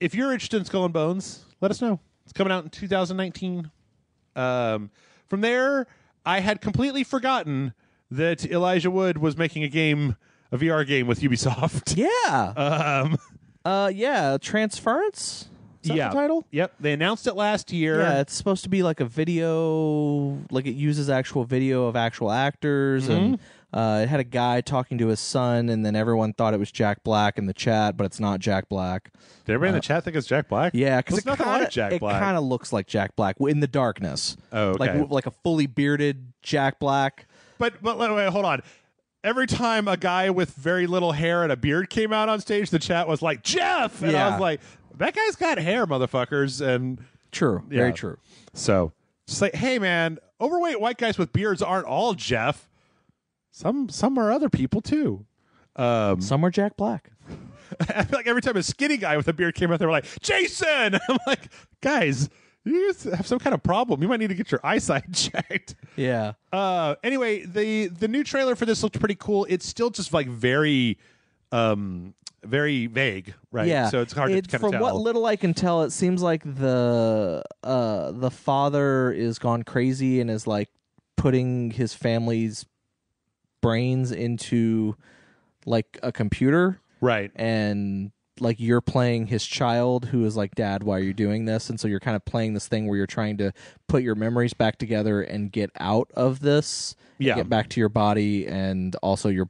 if you're interested in Skull and Bones, let us know. It's coming out in 2019. From there, I had completely forgotten that Elijah Wood was making a VR game with Ubisoft. Yeah. Yeah, Transference? Is that the title? Yep. They announced it last year. Yeah, it's supposed to be like a video, like it uses actual video of actual actors, and it had a guy talking to his son, and then everyone thought it was Jack Black in the chat, but it's not Jack Black. Did everybody in the chat think it's Jack Black? Yeah, because it kind of looks like Jack Black in the darkness. Oh, okay. Like a fully bearded Jack Black. But wait, hold on. Every time a guy with very little hair and a beard came out on stage, the chat was like, Jeff! And I was like, that guy's got hair, motherfuckers. And true. Very true. So, just like, hey, man, overweight white guys with beards aren't all Jeff. Some are other people, too. Some are Jack Black. I feel like every time a skinny guy with a beard came out, they were like, Jason! I'm like, guys, you have some kind of problem. You might need to get your eyesight checked. Yeah. Anyway, the new trailer for this looked pretty cool. It's still just like very vague, right? Yeah. So it's hard to kind of tell. From what little I can tell, it seems like the father is gone crazy and is like putting his family's brains into like a computer. Right. And like you're playing his child who is like, Dad, why are you doing this? And so you're kind of playing this thing where you're trying to put your memories back together and get out of this. Yeah. Get back to your body, and also your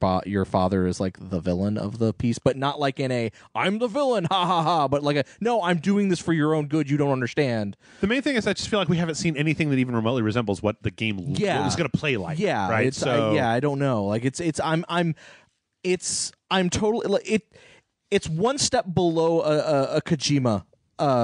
father is like the villain of the piece, but not like in a I'm the villain, ha ha ha, but like no, I'm doing this for your own good. You don't understand. The main thing is I just feel like we haven't seen anything that even remotely resembles what the game is going to play like. Yeah, right. I don't know. Like I'm totally like it's one step below a Kojima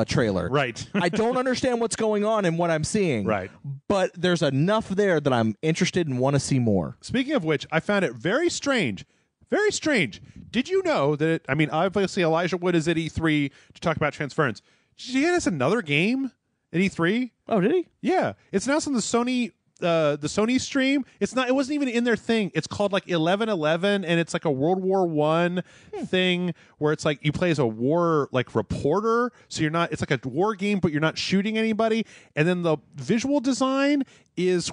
trailer. Right. I don't understand what's going on and what I'm seeing. Right. But there's enough there that I'm interested and want to see more. Speaking of which, I found it very strange. Very strange. Did you know that, I mean, obviously Elijah Wood is at E3 to talk about Transference. Did he get us another game at E3? Oh, did he? Yeah. It's announced on the Sony stream. It wasn't even in their thing. It's called like 1111, and it's like a World War I thing where it's like you play as a war like reporter. So it's like a war game, but you're not shooting anybody. And then the visual design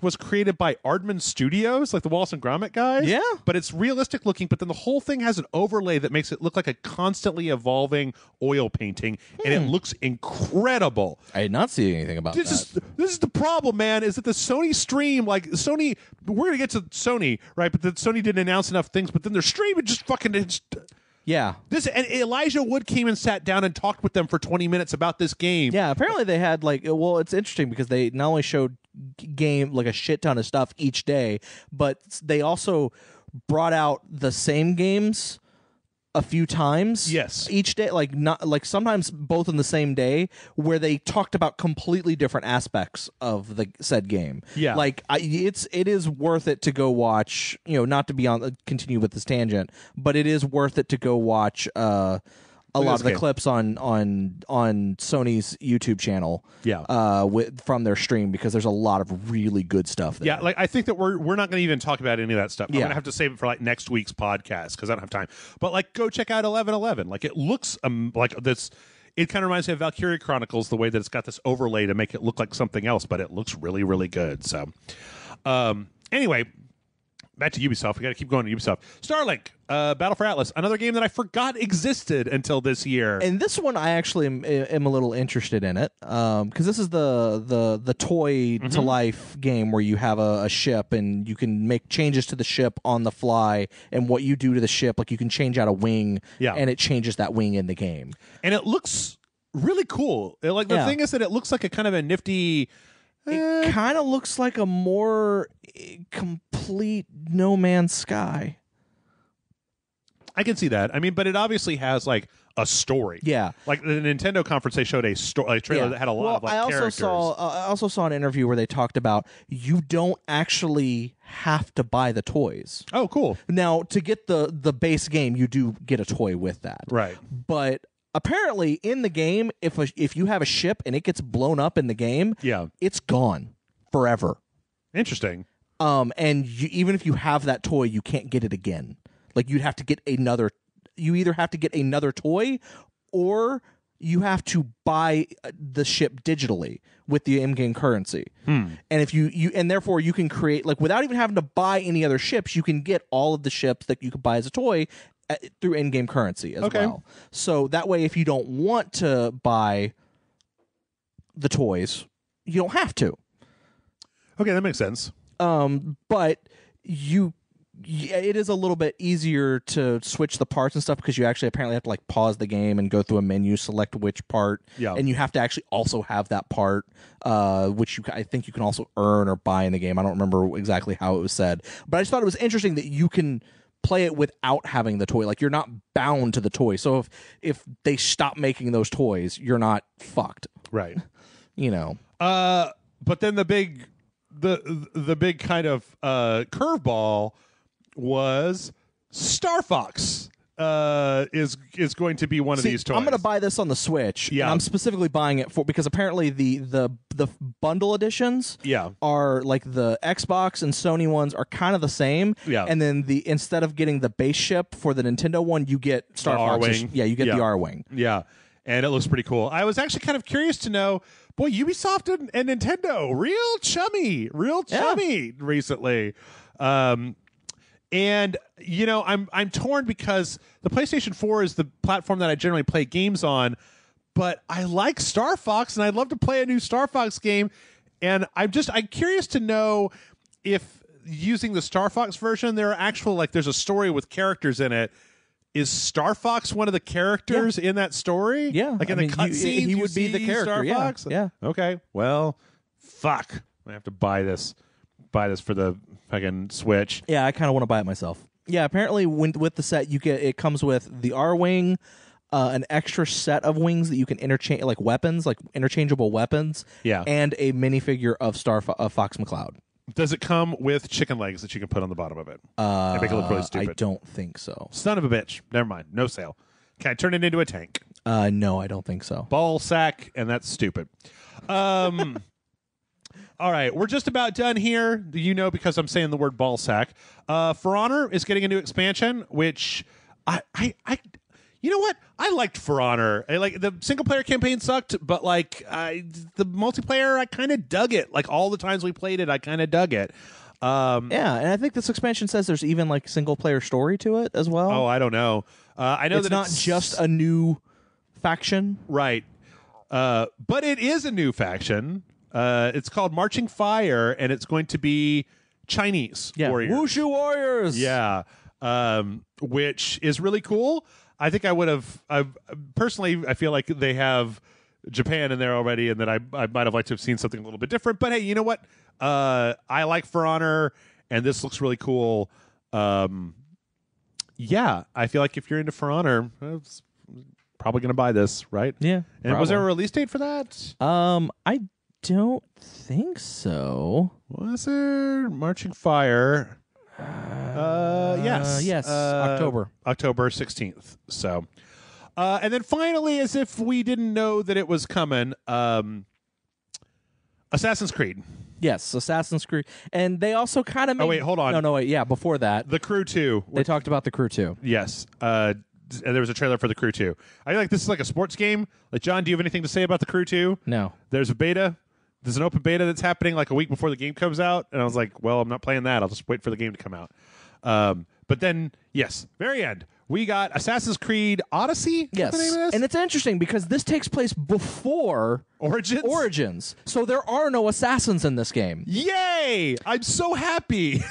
was created by Aardman Studios, like the Wallace and Gromit guys. Yeah. But it's realistic looking, but then the whole thing has an overlay that makes it look like a constantly evolving oil painting, and it looks incredible. I did not see anything about that. This is the problem, man, is that the Sony stream, like Sony, we're going to get to Sony, right? But Sony didn't announce enough things, but then their stream it just fucking... Yeah. And Elijah Wood came and sat down and talked with them for 20 minutes about this game. Yeah, apparently they had it's interesting because they not only showed game like a shit ton of stuff each day, but they also brought out the same games a few times. Yes. Each day, not sometimes both in the same day, where they talked about completely different aspects of the said game. Yeah. It is worth it to go watch, not to be continue with this tangent, but it is worth it to go watch a lot of the clips on Sony's YouTube channel. Yeah. From their stream, because there's a lot of really good stuff there. Yeah, I think that we're not going to even talk about any of that stuff. I'm Yeah. going to have to save it for next week's podcast because I don't have time. But go check out 1111. It looks like this. It kind of reminds me of Valkyria Chronicles, the way that it's got this overlay to make it look like something else, but it looks really, really good. So, anyway, back to Ubisoft. We got to keep going to Ubisoft. Starlink, Battle for Atlas, another game that I forgot existed until this year. And this one, I actually am a little interested in it because this is the toy to life game where you have a ship and you can make changes to the ship on the fly, and what you do to the ship, you can change out a wing, and it changes that wing in the game. And it looks really cool. The thing is that it looks like a kind of a nifty. It kind of looks like a more complete No Man's Sky. I can see that. I mean, but it obviously has a story. Yeah, the Nintendo conference, they showed a trailer that had a lot of characters. I also saw an interview where they talked about you don't actually have to buy the toys. Oh, cool. Now, to get the base game, you do get a toy with that, right? But apparently, in the game, if you have a ship and it gets blown up in the game, it's gone forever. Interesting. And even if you have that toy, you can't get it again. You'd have to get another. You either have to get another toy, or you have to buy the ship digitally with the in-game currency. And if you and therefore you can create without even having to buy any other ships, you can get all of the ships that you could buy as a toy through in-game currency as well. So that way, if you don't want to buy the toys, you don't have to. Okay, that makes sense. But it is a little bit easier to switch the parts and stuff because you actually apparently have to pause the game and go through a menu, select which part, and you have to actually also have that part, which I think you can also earn or buy in the game. I don't remember exactly how it was said, but I just thought it was interesting that you can play it without having the toy. You're not bound to the toy. So if they stop making those toys, you're not fucked. Right. But then the big kind of curveball was Star Fox is going to be one of these toys. I'm going to buy this on the Switch. Yeah. And I'm specifically buying it because apparently the bundle editions are the Xbox and Sony ones are kind of the same. Yeah. And then instead of getting the base ship for the Nintendo one, you get Star Fox. R-Wing. Yeah, you get the R-Wing. Yeah. And it looks pretty cool. I was actually kind of curious to know, boy, Ubisoft and Nintendo, real chummy recently. And I'm torn because the PlayStation 4 is the platform that I generally play games on, but I like Star Fox and I'd love to play a new Star Fox game. And I'm curious to know if using the Star Fox version, there are actual there's a story with characters in it. Is Star Fox one of the characters in that story? Yeah. In the cutscenes, he would be the character. Star Fox? Yeah. Okay. Well, fuck. I have to buy this for the fucking Switch. Yeah, I kind of want to buy it myself. Yeah, apparently with the set, it comes with the R-Wing, an extra set of wings that you can interchange, weapons, interchangeable weapons, and a minifigure of Fox McCloud. Does it come with chicken legs that you can put on the bottom of it? And make it look really stupid? I don't think so. Son of a bitch. Never mind. No sale. Can I turn it into a tank? No, I don't think so. Ball sack, and that's stupid. All right, we're just about done here. Because I'm saying the word ball sack. For Honor is getting a new expansion, which I you know what? I liked For Honor. Like the single player campaign sucked, but like the multiplayer, I kind of dug it. Like all the times we played it, I kind of dug it. Yeah, and I think this expansion says there's even like single player story to it as well. Oh, I don't know. I know it's that not just a new faction, right? But it is a new faction. It's called Marching Fire, and it's going to be Chinese warriors. Wushu warriors. Yeah, which is really cool. I think I would have. Personally, I feel like they have Japan in there already, and that I might have liked to have seen something a little bit different. But hey, you know what? I like For Honor, and this looks really cool. Yeah, I feel like if you're into For Honor, it's probably going to buy this, right? Yeah. And probably. was there a release date for that? I don't think so. Was there Marching Fire? Yes. Yes. October 16th. So, and then finally, as if we didn't know that it was coming, Assassin's Creed. Yes, Assassin's Creed. And they also kind of made... Oh, wait, hold on. No, wait, yeah, before that. The Crew 2. They talked about The Crew 2. Yes. And there was a trailer for The Crew 2. I feel like this is like a sports game. Like, John, do you have anything to say about The Crew 2? No. There's a beta. There's an open beta that's happening like a week before the game comes out. And I was like, well, I'm not playing that. I'll just wait for the game to come out. But then, yes, very end. We got Assassin's Creed Odyssey. Yes. What's the name of this? And it's interesting because this takes place before Origins. So there are no assassins in this game. Yay! I'm so happy.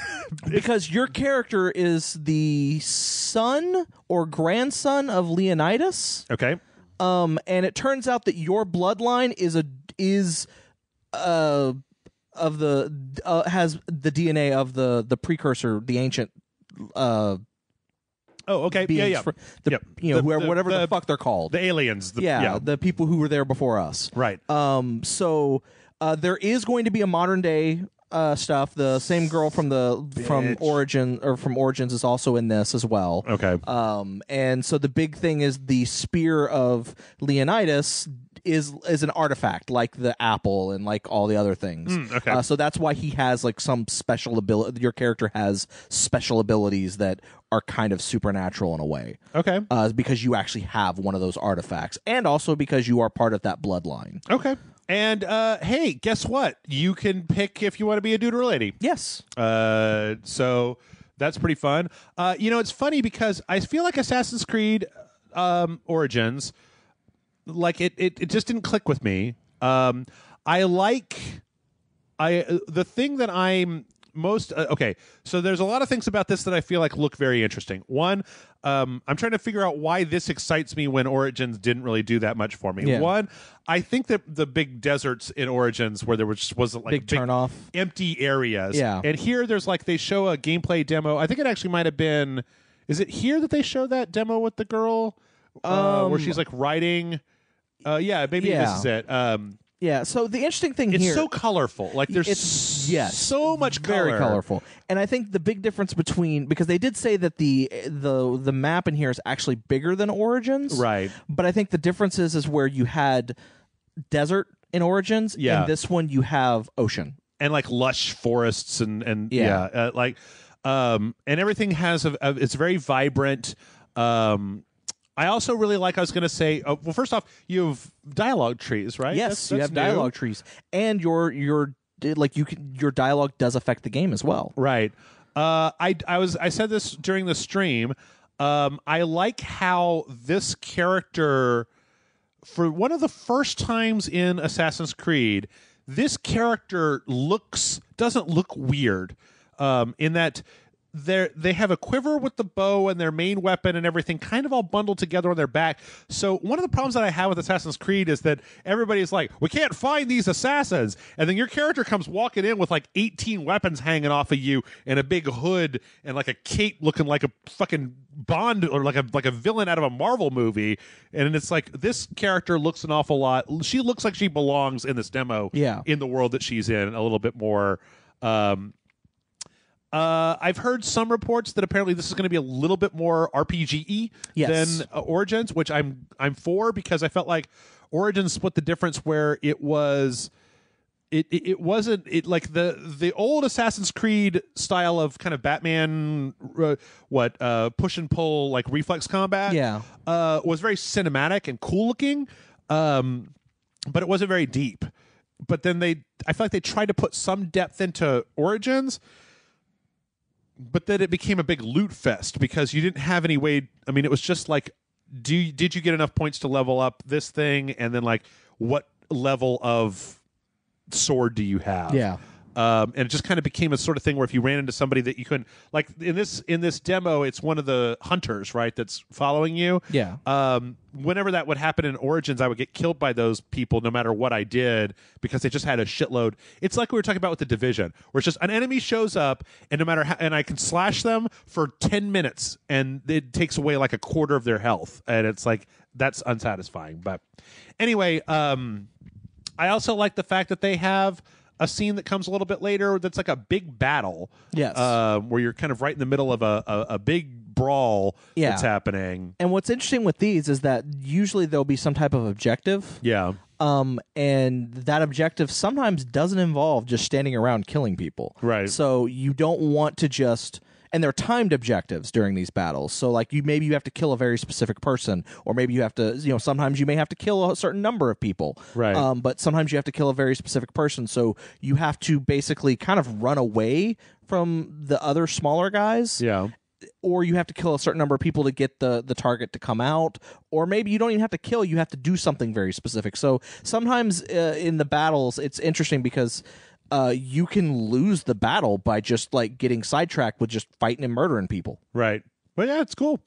Because your character is the son or grandson of Leonidas. Okay. And it turns out that your bloodline has the DNA of the precursor, the ancient Oh, okay. beings. Yeah. Whatever the fuck they're called. The aliens. The people who were there before us. Right. So there is going to be a modern day stuff. The same girl from Origins is also in this as well. Okay. And so the big thing is the spear of Leonidas is an artifact like the apple and like all the other things. Okay. So that's why he has like some special ability. Your character has special abilities that are kind of supernatural in a way. Okay. Because you actually have one of those artifacts, and also because you are part of that bloodline. Okay. And hey, guess what? You can pick if you want to be a dude or a lady. Yes. So that's pretty fun. It's funny because I feel like Assassin's Creed Origins, like it just didn't click with me. The thing that I'm most okay, so there's a lot of things about this that I feel like look very interesting. One, I'm trying to figure out why this excites me when Origins didn't really do that much for me. Yeah. One, I think that the big deserts in Origins where there wasn't like Big turnoff. empty areas. Yeah. And here there's like they show a gameplay demo. I think it actually might have been, is it here that they show that demo with the girl where she's like riding? Maybe this is it. Yeah, so the interesting thing It's here... so colorful. Like, there's so much color. Very colorful. And I think the big difference between... Because they did say that the map in here is actually bigger than Origins. Right. But I think the difference is where you had desert in Origins, Yeah. and this one you have ocean. And, like, lush forests and Yeah. and everything has... it's very vibrant. I also really like, I was going to say, well, first off, you have dialogue trees, right? Yes, you That's have dialogue new. trees. And your dialogue does affect the game as well. Right. I said this during the stream. I like how this character, for one of the first times in Assassin's Creed, this character doesn't look weird. In that they have a quiver with the bow and their main weapon and everything kind of all bundled together on their back. So one of the problems that I have with Assassin's Creed is that everybody's like, we can't find these assassins. And then your character comes walking in with like 18 weapons hanging off of you and a big hood and like a cape looking like a fucking Bond or like a villain out of a Marvel movie. And it's like, this character looks an awful lot. She looks like she belongs in this demo in the world that she's in a little bit more. I've heard some reports that apparently this is going to be a little bit more RPG-y than Origins, which I'm for, because I felt like Origins split the difference where it was it wasn't like the old Assassin's Creed style of kind of Batman push and pull like reflex combat was very cinematic and cool looking, but it wasn't very deep. But then I feel like they tried to put some depth into Origins, but then it became a big loot fest because you didn't have any way. I mean, it was just like, did you get enough points to level up this thing, and then like what level of sword do you have? And it just kind of became a sort of thing where if you ran into somebody that you couldn't, like in this demo, it's one of the hunters, right, that's following you. Whenever that would happen in Origins, I would get killed by those people no matter what I did because they just had a shitload. It's like we were talking about with the Division, where it's just an enemy shows up and no matter how, and I can slash them for 10 minutes and it takes away like a quarter of their health, and it's like that's unsatisfying. But anyway, I also like the fact that they have a scene that comes a little bit later that's like a big battle. Where you're kind of right in the middle of a big brawl that's happening. And what's interesting with these is that usually there'll be some type of objective. And that objective sometimes doesn't involve just standing around killing people. Right. So you don't want to just... And they're timed objectives during these battles. So, like, maybe you have to kill a very specific person, or maybe you have to, sometimes you may have to kill a certain number of people. Right. But sometimes you have to kill a very specific person. So you have to basically kind of run away from the other smaller guys. Or you have to kill a certain number of people to get the target to come out. Or maybe you don't even have to kill, you have to do something very specific. So sometimes in the battles, it's interesting because... you can lose the battle by just like getting sidetracked with just fighting and murdering people. Right. But yeah, it's cool.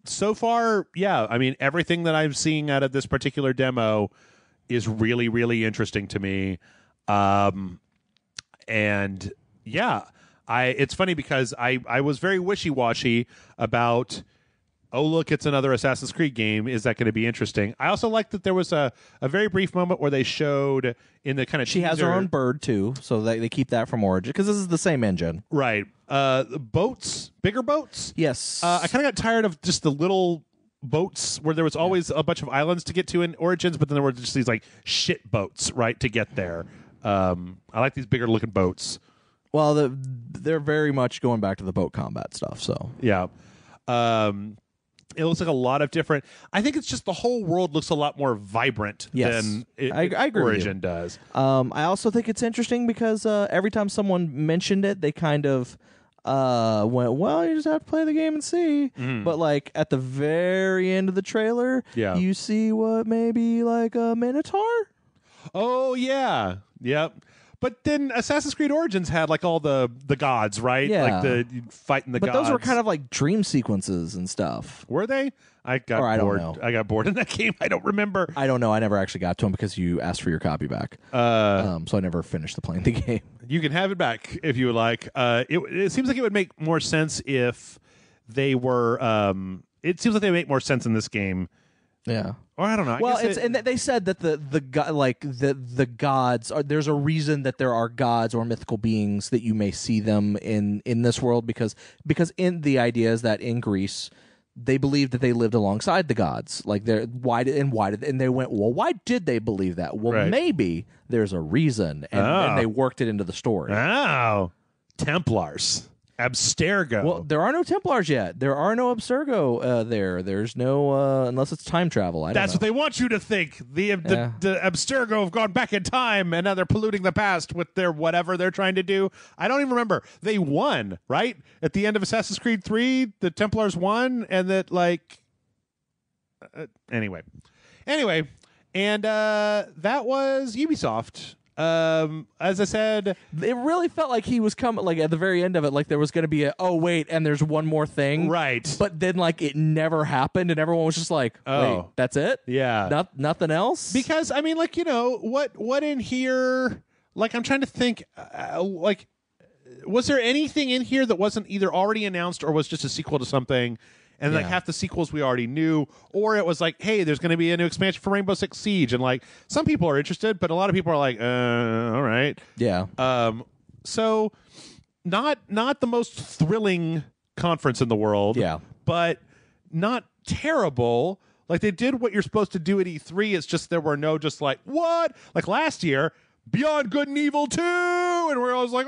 So far, yeah, I mean, everything that I'm seeing out of this particular demo is really, really interesting to me. And yeah, it's funny because I was very wishy-washy about, oh, look, it's another Assassin's Creed game. Is that going to be interesting? I also like that there was a very brief moment where they showed in the kind of She has her own bird, too, so they keep that from Origin, because this is the same engine. Right. Boats, bigger boats? Yes. I kind of got tired of just the little boats where there was always a bunch of islands to get to in Origins, but then there were just these, like, shit boats, right, to get there. I like these bigger-looking boats. Well, they're very much going back to the boat combat stuff, so... Yeah. It looks like a lot of different... I think it's just the whole world looks a lot more vibrant than I agree Origin does. I also think it's interesting because every time someone mentioned it, they kind of went, well, you just have to play the game and see. But like at the very end of the trailer, you see what maybe like a Minotaur? Oh, yeah. Yep. But then Assassin's Creed Origins had like all the gods, right? Yeah. Like the fighting the gods. But those were kind of like dream sequences and stuff. Were they? I got bored. I got bored in that game. I don't remember. I don't know. I never actually got to them because you asked for your copy back. So I never finished playing the game. You can have it back if you would like. It seems like it would make more sense if they were. It seems like they make more sense in this game. Yeah. Or I don't know. Well, and they said that the gods are, there's a reason that there are gods or mythical beings that you may see them in this world because in the idea is that in Greece they believed that they lived alongside the gods. Like and they went, well, why did they believe that? Well, maybe there's a reason, and they worked it into the story. Oh, Templars. Abstergo. Well, there are no Templars yet. There are no Abstergo there. There's no, unless it's time travel. That's what they want you to think. The Abstergo have gone back in time, and now they're polluting the past with their whatever they're trying to do. I don't even remember. They won, right? At the end of Assassin's Creed 3, the Templars won, and that, like... Anyway. And that was Ubisoft. As I said, it really felt like he was coming, like at the very end of it, like there was going to be and there's one more thing, right? But then like it never happened, and everyone was just like, wait, that's it? Yeah, nothing else? Because I mean, like, you know, what in here? Like, I'm trying to think, like, was there anything in here that wasn't either already announced or was just a sequel to something? And like half the sequels we already knew, or it was like, hey, there's going to be a new expansion for Rainbow Six Siege, and like some people are interested, but a lot of people are like, all right, yeah. So not the most thrilling conference in the world, but not terrible. Like they did what you're supposed to do at E3. It's just there were no just like what like last year. Beyond Good and Evil 2, and we're always like,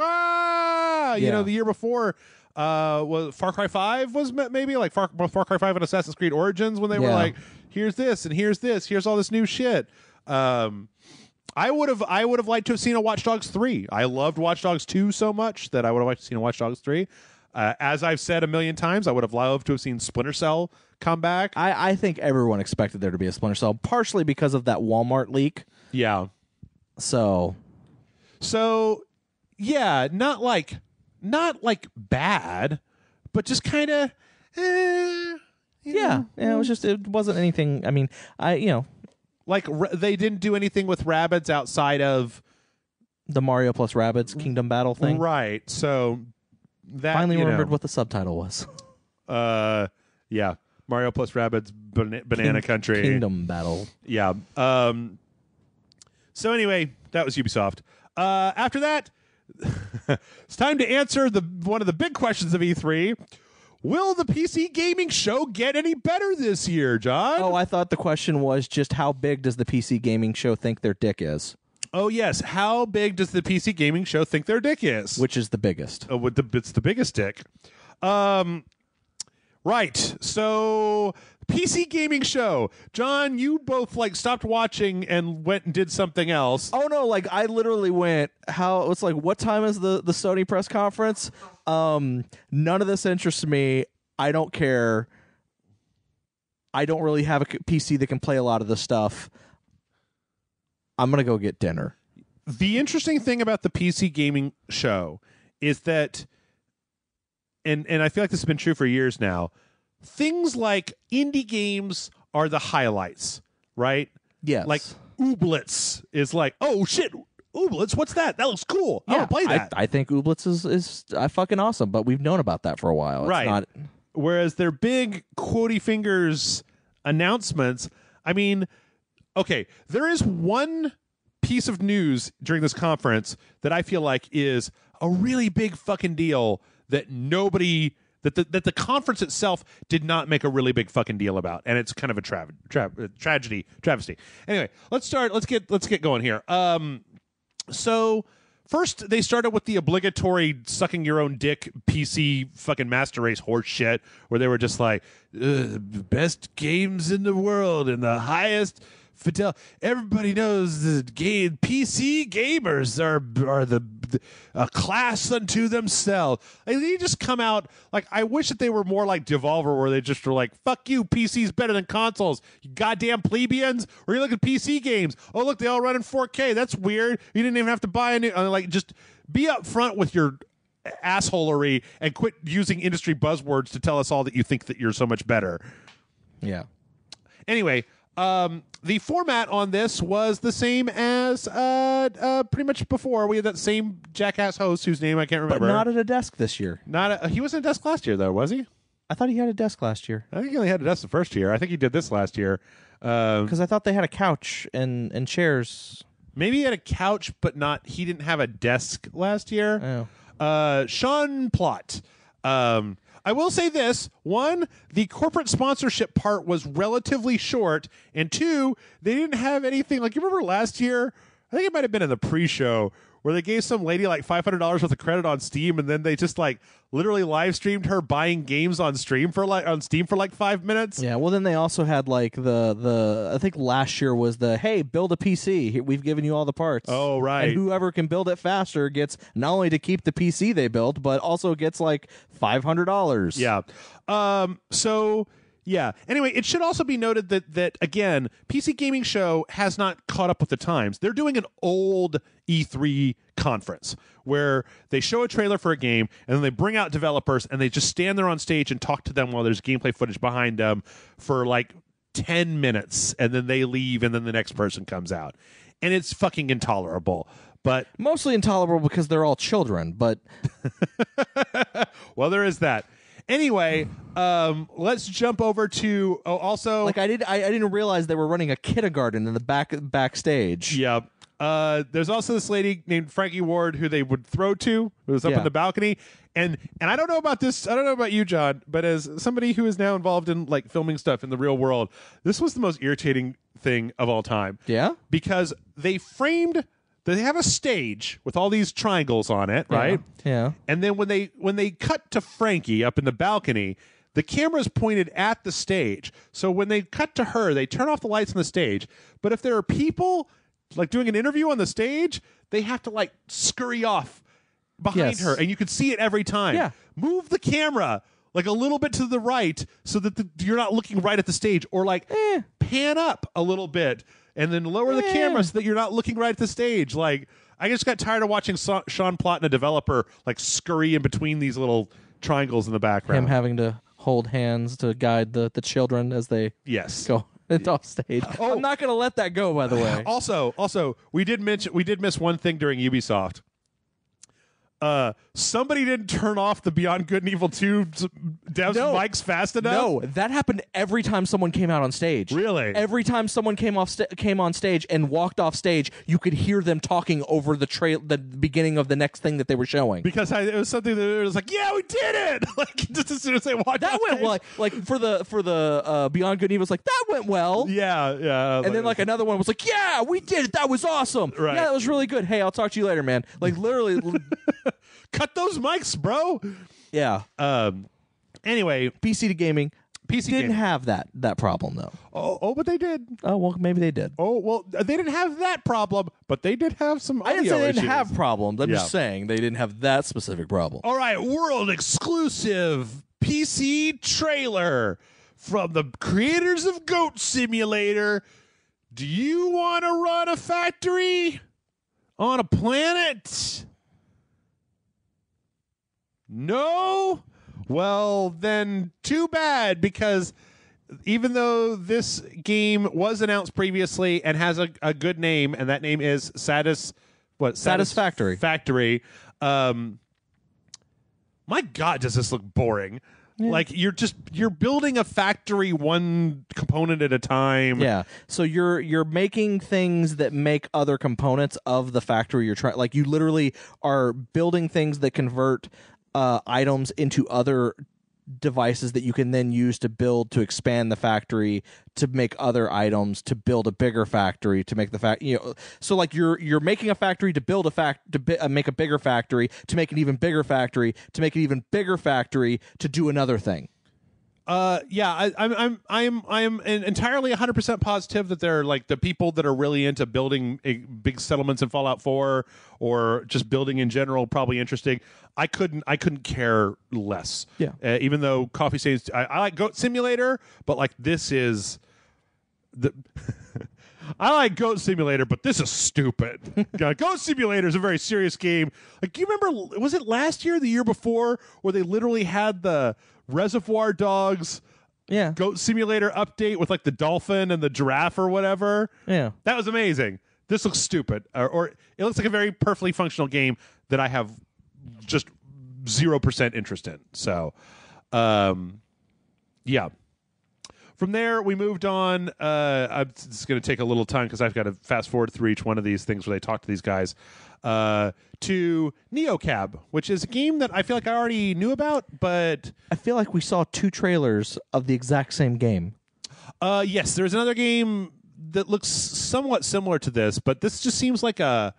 you know, the year before, was Far Cry 5 was maybe like Far Cry 5 and Assassin's Creed Origins, when they were like, here's this and here's this, here's all this new shit. I would have liked to have seen a Watch Dogs 3. I loved Watch Dogs 2 so much that I would have liked to have seen a Watch Dogs 3. As I've said a million times, I would have loved to have seen Splinter Cell come back. I think everyone expected there to be a Splinter Cell, partially because of that Walmart leak. Yeah. So yeah, not like bad, but just kind of yeah, it wasn't anything. I mean, like they didn't do anything with Rabbids outside of the Mario plus Rabbids Kingdom Battle thing. Right. So that finally remembered what the subtitle was. Yeah, Mario plus Rabbids Banana Country Kingdom Battle. Yeah. So anyway, that was Ubisoft. After that, it's time to answer one of the big questions of E3. Will the PC gaming show get any better this year, John? Oh, I thought the question was just how big does the PC gaming show think their dick is? Oh, yes. How big does the PC gaming show think their dick is? Which is the biggest? It's the biggest dick. Right. So, PC gaming show. John, you both stopped watching and went and did something else. Oh no, I literally went, it's like, what time is the Sony press conference? None of this interests me. I don't care. I don't really have a PC that can play a lot of this stuff. I'm going to go get dinner. The interesting thing about the PC gaming show is that, and I feel like this has been true for years now, things like indie games are the highlights, right? Yes. Like Ooblets is like, oh shit, Ooblets, what's that? That looks cool. I want to play that. I think Ooblets is fucking awesome, but we've known about that for a while. Right. It's not... Whereas their big quotey fingers announcements, I mean, okay, there is one piece of news during this conference that I feel like is a really big fucking deal that that the conference itself did not make a really big fucking deal about, and it's kind of a travesty. Anyway, let's get going here. So first they started with the obligatory sucking your own dick PC fucking master race horse shit, where they were just like, best games in the world and the highest fidelity. Everybody knows the PC gamers are a class unto themselves. They just come out like, I wish that they were more like Devolver, where they just were like, fuck you, PC's better than consoles, you goddamn plebeians. Or you look at PC games, oh look, they all run in 4K, that's weird, you didn't even have to buy a new, just be up front with your assholery and quit using industry buzzwords to tell us all that you think that you're so much better. Yeah. Anyway, the format on this was the same as pretty much before. We had that same jackass host whose name I can't remember. But not at a desk this year. He wasn't at a desk last year, though, was he? I thought he had a desk last year. I think he only had a desk the first year. I think he did this last year. Because I thought they had a couch and chairs. Maybe he had a couch, but he didn't have a desk last year. Oh. Sean Plott. I will say this. One, the corporate sponsorship part was relatively short. And two, they didn't have anything. Like, you remember last year? I think it might have been in the pre-show where they gave some lady like $500 worth of credit on Steam, and then they just literally live streamed her buying games on Steam for 5 minutes. Yeah, well then they also had the I think last year was hey, build a PC. We've given you all the parts. Oh, right. And whoever can build it faster gets not only to keep the PC they built, but also gets $500. Yeah. So yeah. Anyway, it should also be noted that again, PC Gaming Show has not caught up with the times. They're doing an old E3 conference where they show a trailer for a game and then they bring out developers and they just stand there on stage and talk to them while there's gameplay footage behind them for 10 minutes, and then they leave and then the next person comes out. And it's fucking intolerable. But mostly intolerable because they're all children, but well, there is that. Anyway, let's jump over to also I didn't realize they were running a kindergarten in the backstage. Yeah. There's also this lady named Frankie Ward who they would throw to, who was up in the balcony. And I don't know about this. I don't know about you, John, but as somebody who is now involved in filming stuff in the real world, this was the most irritating thing of all time. Yeah? Because they framed they have a stage with all these triangles on it, right? Yeah. And then when they cut to Frankie up in the balcony, the camera's pointed at the stage. So when they cut to her, they turn off the lights on the stage. But if there are people like doing an interview on the stage, they have to like scurry off behind her, and you can see it every time. Yeah. Move the camera like a little bit to the right so that you're not looking right at the stage, or like pan up a little bit and then lower the camera so that you're not looking right at the stage. Like, I just got tired of watching Sean Plott, a developer, like scurry in between these little triangles in the background. Him having to hold hands to guide the children as they go off stage. Oh, I'm not going to let that go, by the way. Also, we did miss one thing during Ubisoft. Somebody didn't turn off the Beyond Good and Evil 2 devs mics fast enough. No, that happened every time someone came out on stage. Really? Every time someone came on stage and walked off stage, you could hear them talking over the beginning of the next thing that they were showing. Because it was something that it was like, yeah, we did it! Like, just as soon as they walked that off went stage. like for the Beyond Good and Evil, was like, that went well. Yeah. And then like another one was like, yeah, we did it. That was awesome. Right. Yeah, that was really good. Hey, I'll talk to you later, man. Like literally. Cut those mics, bro. Yeah. Anyway, PC to gaming. Didn't have that problem though. Oh, but they did. Oh well, maybe they did. Oh well, they didn't have that problem, but they did have some audio I didn't say they didn't issues. have problems. I'm just saying they didn't have that specific problem. All right, world exclusive PC trailer from the creators of Goat Simulator. Do you want to run a factory on a planet? No? Well, then too bad, because even though this game was announced previously and has a good name, and that name is Satisfactory. Factory. My God, does this look boring? Yeah. Like you're building a factory one component at a time. Yeah. So you're making things that make other components of the factory you're trying. Like you literally are building things that convert items into other devices that you can then use to expand the factory, to make other items, to build a bigger factory, to make the so like you're making a factory to build make a bigger factory, to make an even bigger factory, to make an even bigger factory, to do another thing. Yeah, I'm entirely 100% positive that they're like the people that are really into building big settlements in Fallout 4 or just building in general, probably interesting. I couldn't care less. Yeah. Even though Coffee Stains, I like Goat Simulator, but like this is the. I like Goat Simulator, but this is stupid. Goat Simulator is a very serious game. Like, you remember, was it last year or the year before, where they literally had the Reservoir Dogs Goat Simulator update with like the dolphin and the giraffe or whatever? Yeah. That was amazing. This looks stupid. Or it looks like a very perfectly functional game that I have just 0% interest in. So, yeah. From there, we moved on. It's going to take a little time because I've got to fast forward through each one of these things where they talk to these guys. To NeoCab, which is a game that I feel like I already knew about, but I feel like we saw 2 trailers of the exact same game. Yes, there's another game that looks somewhat similar to this, but this just seems like I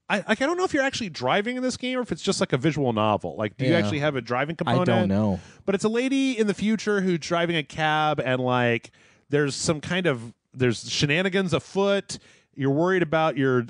don't know if you're actually driving in this game or if it's just like a visual novel. Like, do you actually have a driving component? I don't know. But it's a lady in the future who's driving a cab, and like there's there's shenanigans afoot. You're worried about your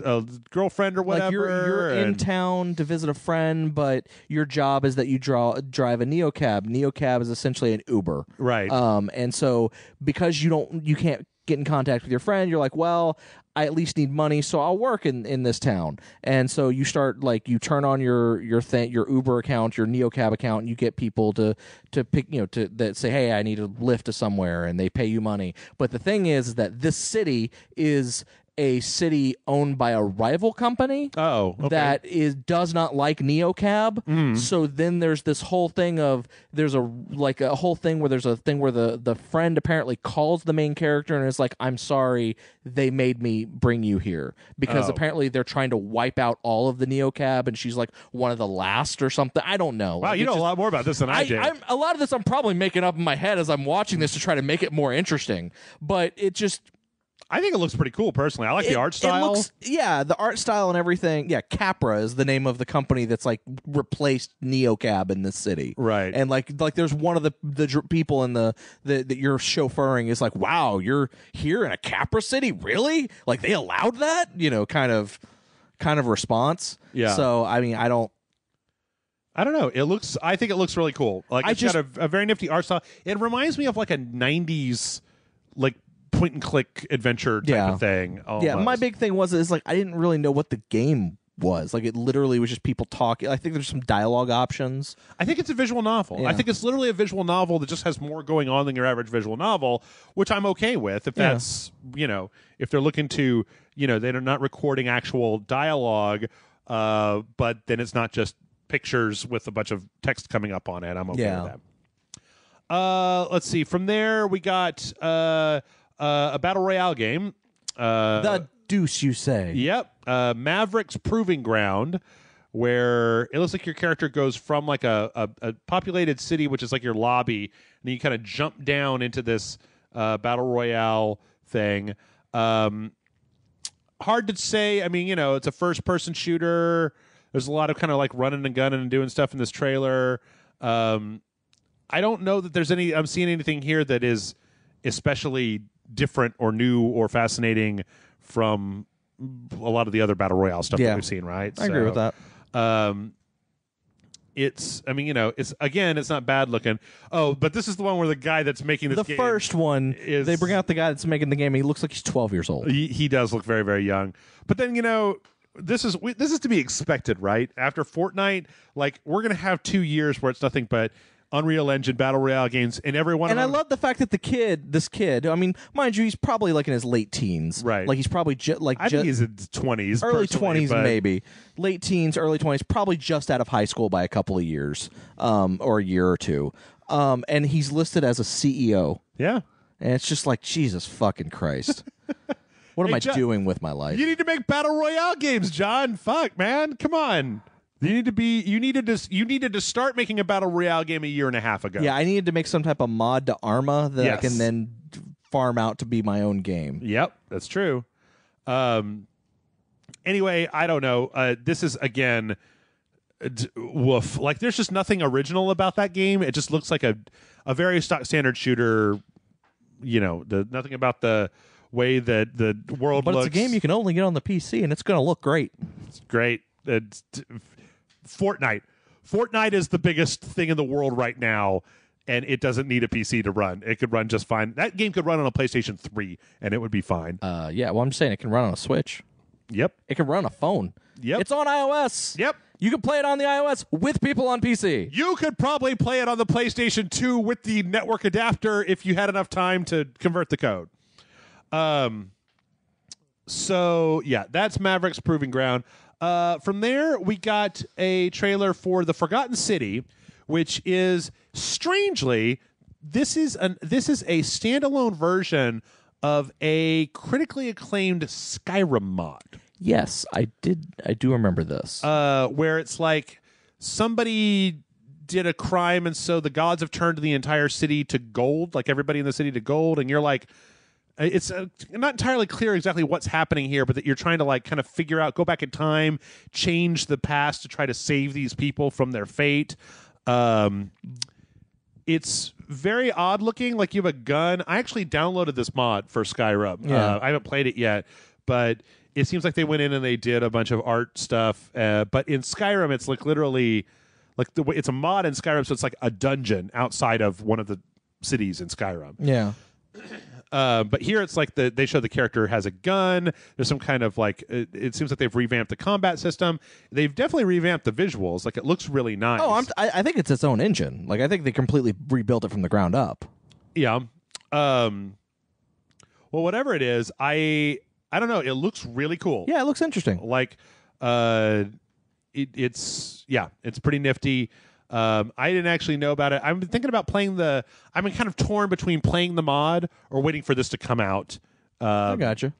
girlfriend or whatever. Like you're in town to visit a friend, but your job is that you drive a NeoCab. NeoCab is essentially an Uber, right? And so because you can't get in contact with your friend, you're like, well, I at least need money, so I'll work in this town. And so you start you turn on your Uber account, your NeoCab account, and you get people to pick that say, hey, I need a lift to somewhere, and they pay you money. But the thing is that this city is a city owned by a rival company that does not like NeoCab. So then there's this whole thing of there's a whole thing where the friend apparently calls the main character and is like, I'm sorry, they made me bring you here because apparently they're trying to wipe out all of the NeoCab, and she's like one of the last or something. I don't know. Wow, you know a lot more about this than I did. A lot of this I'm probably making up in my head as I'm watching this to try to make it more interesting, but it just. I think it looks pretty cool, personally. I like the art style. The art style and everything. Yeah, Capra is the name of the company that's like replaced NeoCab in this city, right? And like there's one of the people in the that you're chauffeuring is like, wow, you're here in a Capra city, really? Like they allowed that, kind of response. Yeah. So I mean, I don't know. I think it looks really cool. Like it's got a very nifty art style. It reminds me of like a 90s like point and click adventure type of thing. Almost. Yeah, my big thing is like I didn't really know what the game was. Like it literally was just people talking. I think there's some dialogue options. I think it's a visual novel. Yeah. I think it's literally a visual novel that just has more going on than your average visual novel, which I'm okay with if that's, if they're looking to, they're not recording actual dialogue, but then it's not just pictures with a bunch of text coming up on it. I'm okay with that. Let's see. From there, we got a battle royale game. The deuce, you say? Yep. Maverick's Proving Ground, where it looks like your character goes from like a populated city, which is like your lobby, and then you kind of jump down into this battle royale thing. Hard to say. I mean, it's a first-person shooter. There's a lot of kind of like running and gunning and doing stuff in this trailer. I don't know that I'm seeing anything here that is especially different or new or fascinating from a lot of the other battle royale stuff that we've seen, right? I agree with that. It's not bad looking. Oh, but this is the one where the guy that's making this game. The first one, they bring out the guy that's making the game. He looks like he's 12 years old. He does look very, very young. But then, this is to be expected, right? After Fortnite, like we're going to have 2 years where it's nothing but Unreal Engine battle royale games, and every one of them. And I love the fact that this kid, I mean, mind you, he's probably like in his late teens, right? Like he's probably I think he's in his 20s, early 20s, maybe late teens, early 20s, probably just out of high school by a couple of years, or a year or two, and he's listed as a CEO. Yeah, and it's just like Jesus fucking Christ. What am I doing with my life? You need to make battle royale games, John. Fuck, man, come on. You needed to start making a battle royale game a year and a half ago. Yeah, I needed to make some type of mod to Arma that I can then farm out to be my own game. Yep, that's true. Anyway, I don't know. This is again, woof. Like, there's just nothing original about that game. It just looks like a very stock standard shooter. Nothing about the way that the world looks. But it's a game you can only get on the PC, and it's going to look great. It's great. Fortnite is the biggest thing in the world right now, and it doesn't need a PC to run. It could run just fine. That game could run on a PlayStation 3, and it would be fine. Well, I'm just saying it can run on a Switch. Yep. It can run on a phone. Yep. It's on iOS. Yep. You can play it on the iOS with people on PC. You could probably play it on the PlayStation 2 with the network adapter if you had enough time to convert the code. So, yeah, that's Maverick's Proving Ground. From there, we got a trailer for The Forgotten City, which is strangely this is a standalone version of a critically acclaimed Skyrim mod. Yes, I do remember this. Where it's like somebody did a crime, and so the gods have turned the entire city to gold, like everybody in the city to gold, and you're like. It's not entirely clear exactly what's happening here, but that you're trying to like kind of figure out, go back in time, change the past to try to save these people from their fate. It's very odd looking, like you have a gun. I actually downloaded this mod for Skyrim. I haven't played it yet, but it seems like they went in and they did a bunch of art stuff. But in Skyrim, it's like literally like the way it's a mod in Skyrim, so it's like a dungeon outside of one of the cities in Skyrim. Yeah. But here it's like they show the character has a gun. There's some kind of like it seems like they've revamped the combat system. They've definitely revamped the visuals. Like it looks really nice. Oh, I think it's its own engine. Like I think they completely rebuilt it from the ground up. Yeah. Well, whatever it is, I don't know. It looks really cool. Yeah, it looks interesting. Like, it's pretty nifty. I didn't actually know about it. I've been thinking about playing I've been kind of torn between playing the mod or waiting for this to come out. I gotcha.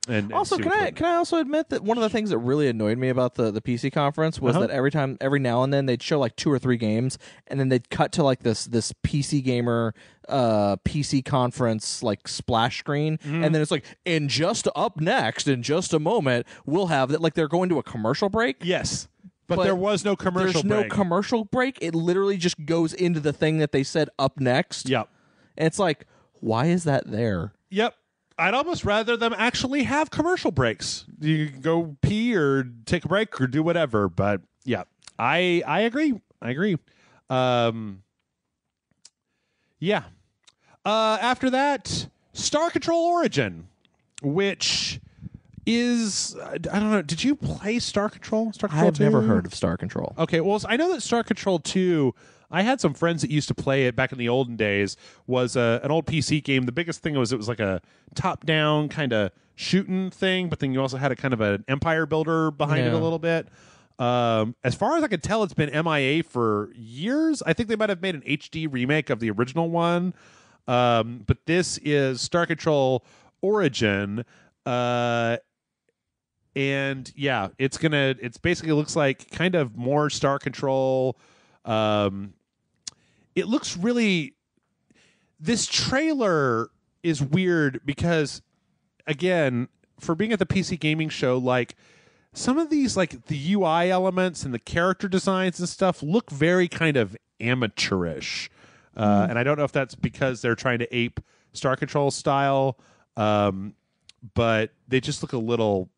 And also, see can which one. I also admit that one of the things that really annoyed me about the PC conference was that every now and then they'd show like 2 or 3 games, and then they'd cut to like this PC gamer PC conference like splash screen, and then it's like, and just up next in just a moment we'll have that, like they're going to a commercial break. Yes. But there was no commercial break. There's no commercial break. It literally just goes into the thing that they said up next. Yep. And it's like, why is that there? Yep. I'd almost rather them actually have commercial breaks. You can go pee or take a break or do whatever. But yeah, I agree. Yeah. After that, Star Control Origin, which is, I don't know. Did you play Star Control? Star Control I've 2? never heard of Star Control. Okay, well, I know that Star Control 2, I had some friends that used to play it back in the olden days, was an old PC game. The biggest thing was it was like a top-down kind of shooting thing, but then you also had a kind of an empire builder behind it a little bit. As far as I could tell, it's been MIA for years. I think they might have made an HD remake of the original one. But this is Star Control Origin. And yeah, it's basically looks like kind of more Star Control. It looks really, this trailer is weird because, again, for being at the PC gaming show, like some of these, like the UI elements and the character designs and stuff look very kind of amateurish. And I don't know if that's because they're trying to ape Star Control style. But they just look a little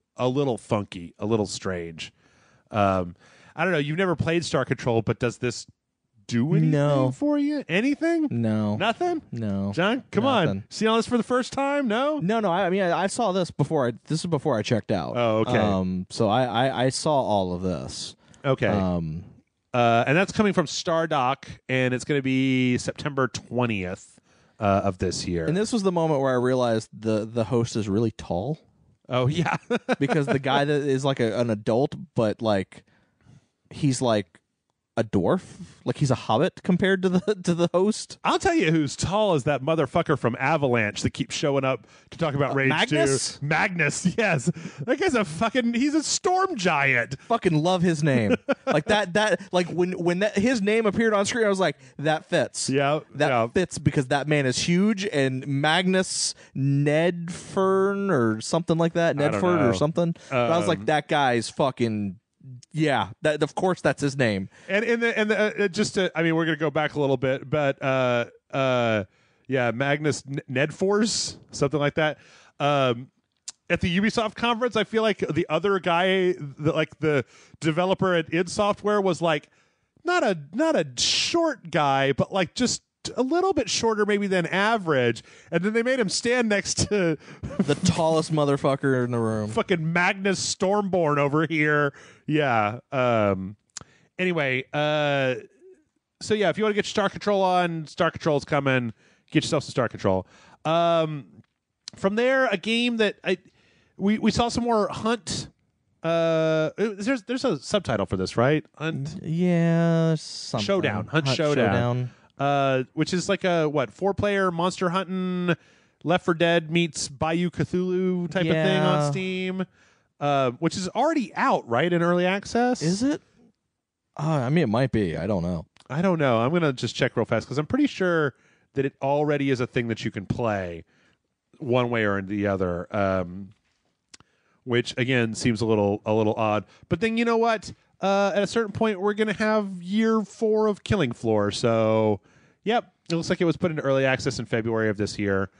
funky, a little strange. I don't know. You've never played Star Control, but does this do anything for you? Anything? No. Nothing? No. John, come on. See all this for the first time? No? No. I mean, I saw this before. This is before I checked out. Oh, okay. So I saw all of this. Okay. And that's coming from Stardock, and it's going to be September 20th of this year. And this was the moment where I realized the host is really tall. Oh, yeah. Because the guy that is like an adult, but like he's like a dwarf, like he's a hobbit compared to the host. I'll tell you who's tall is that motherfucker from Avalanche that keeps showing up to talk about Rage Magnus? 2. Magnus, yes. That guy's he's a storm giant. Fucking love his name. Like that like when his name appeared on screen, I was like, that fits. Yeah. That fits because that man is huge, and Magnus Nedfern or something like that. Nedford or something. But I was like, that guy's fucking. Yeah, that of course that's his name. And just to, I mean, we're gonna go back a little bit, but yeah, Magnus Nedforce, something like that. At the Ubisoft conference, I feel like the other guy, the developer at id Software, was like not a short guy, but like just a little bit shorter maybe than average, and then they made him stand next to the tallest motherfucker in the room, fucking Magnus Stormborn over here. Yeah. Anyway, so yeah, if you want to get Star Control on, Star Control's coming. Get yourself some Star Control. From there, a game that we saw some more Hunt. There's a subtitle for this, right? Hunt. Yeah, something. Showdown. Hunt Showdown. Which is like a 4-player monster hunting, Left 4 Dead meets Bayou Cthulhu type of thing on Steam, which is already out, right, in early access. Is it? I mean, it might be. I don't know. I'm gonna just check real fast because I'm pretty sure that it already is a thing that you can play one way or the other. Which again seems a little odd. But then you know what? At a certain point, we're going to have year 4 of Killing Floor. So, yep, it looks like it was put into early access in February of this year.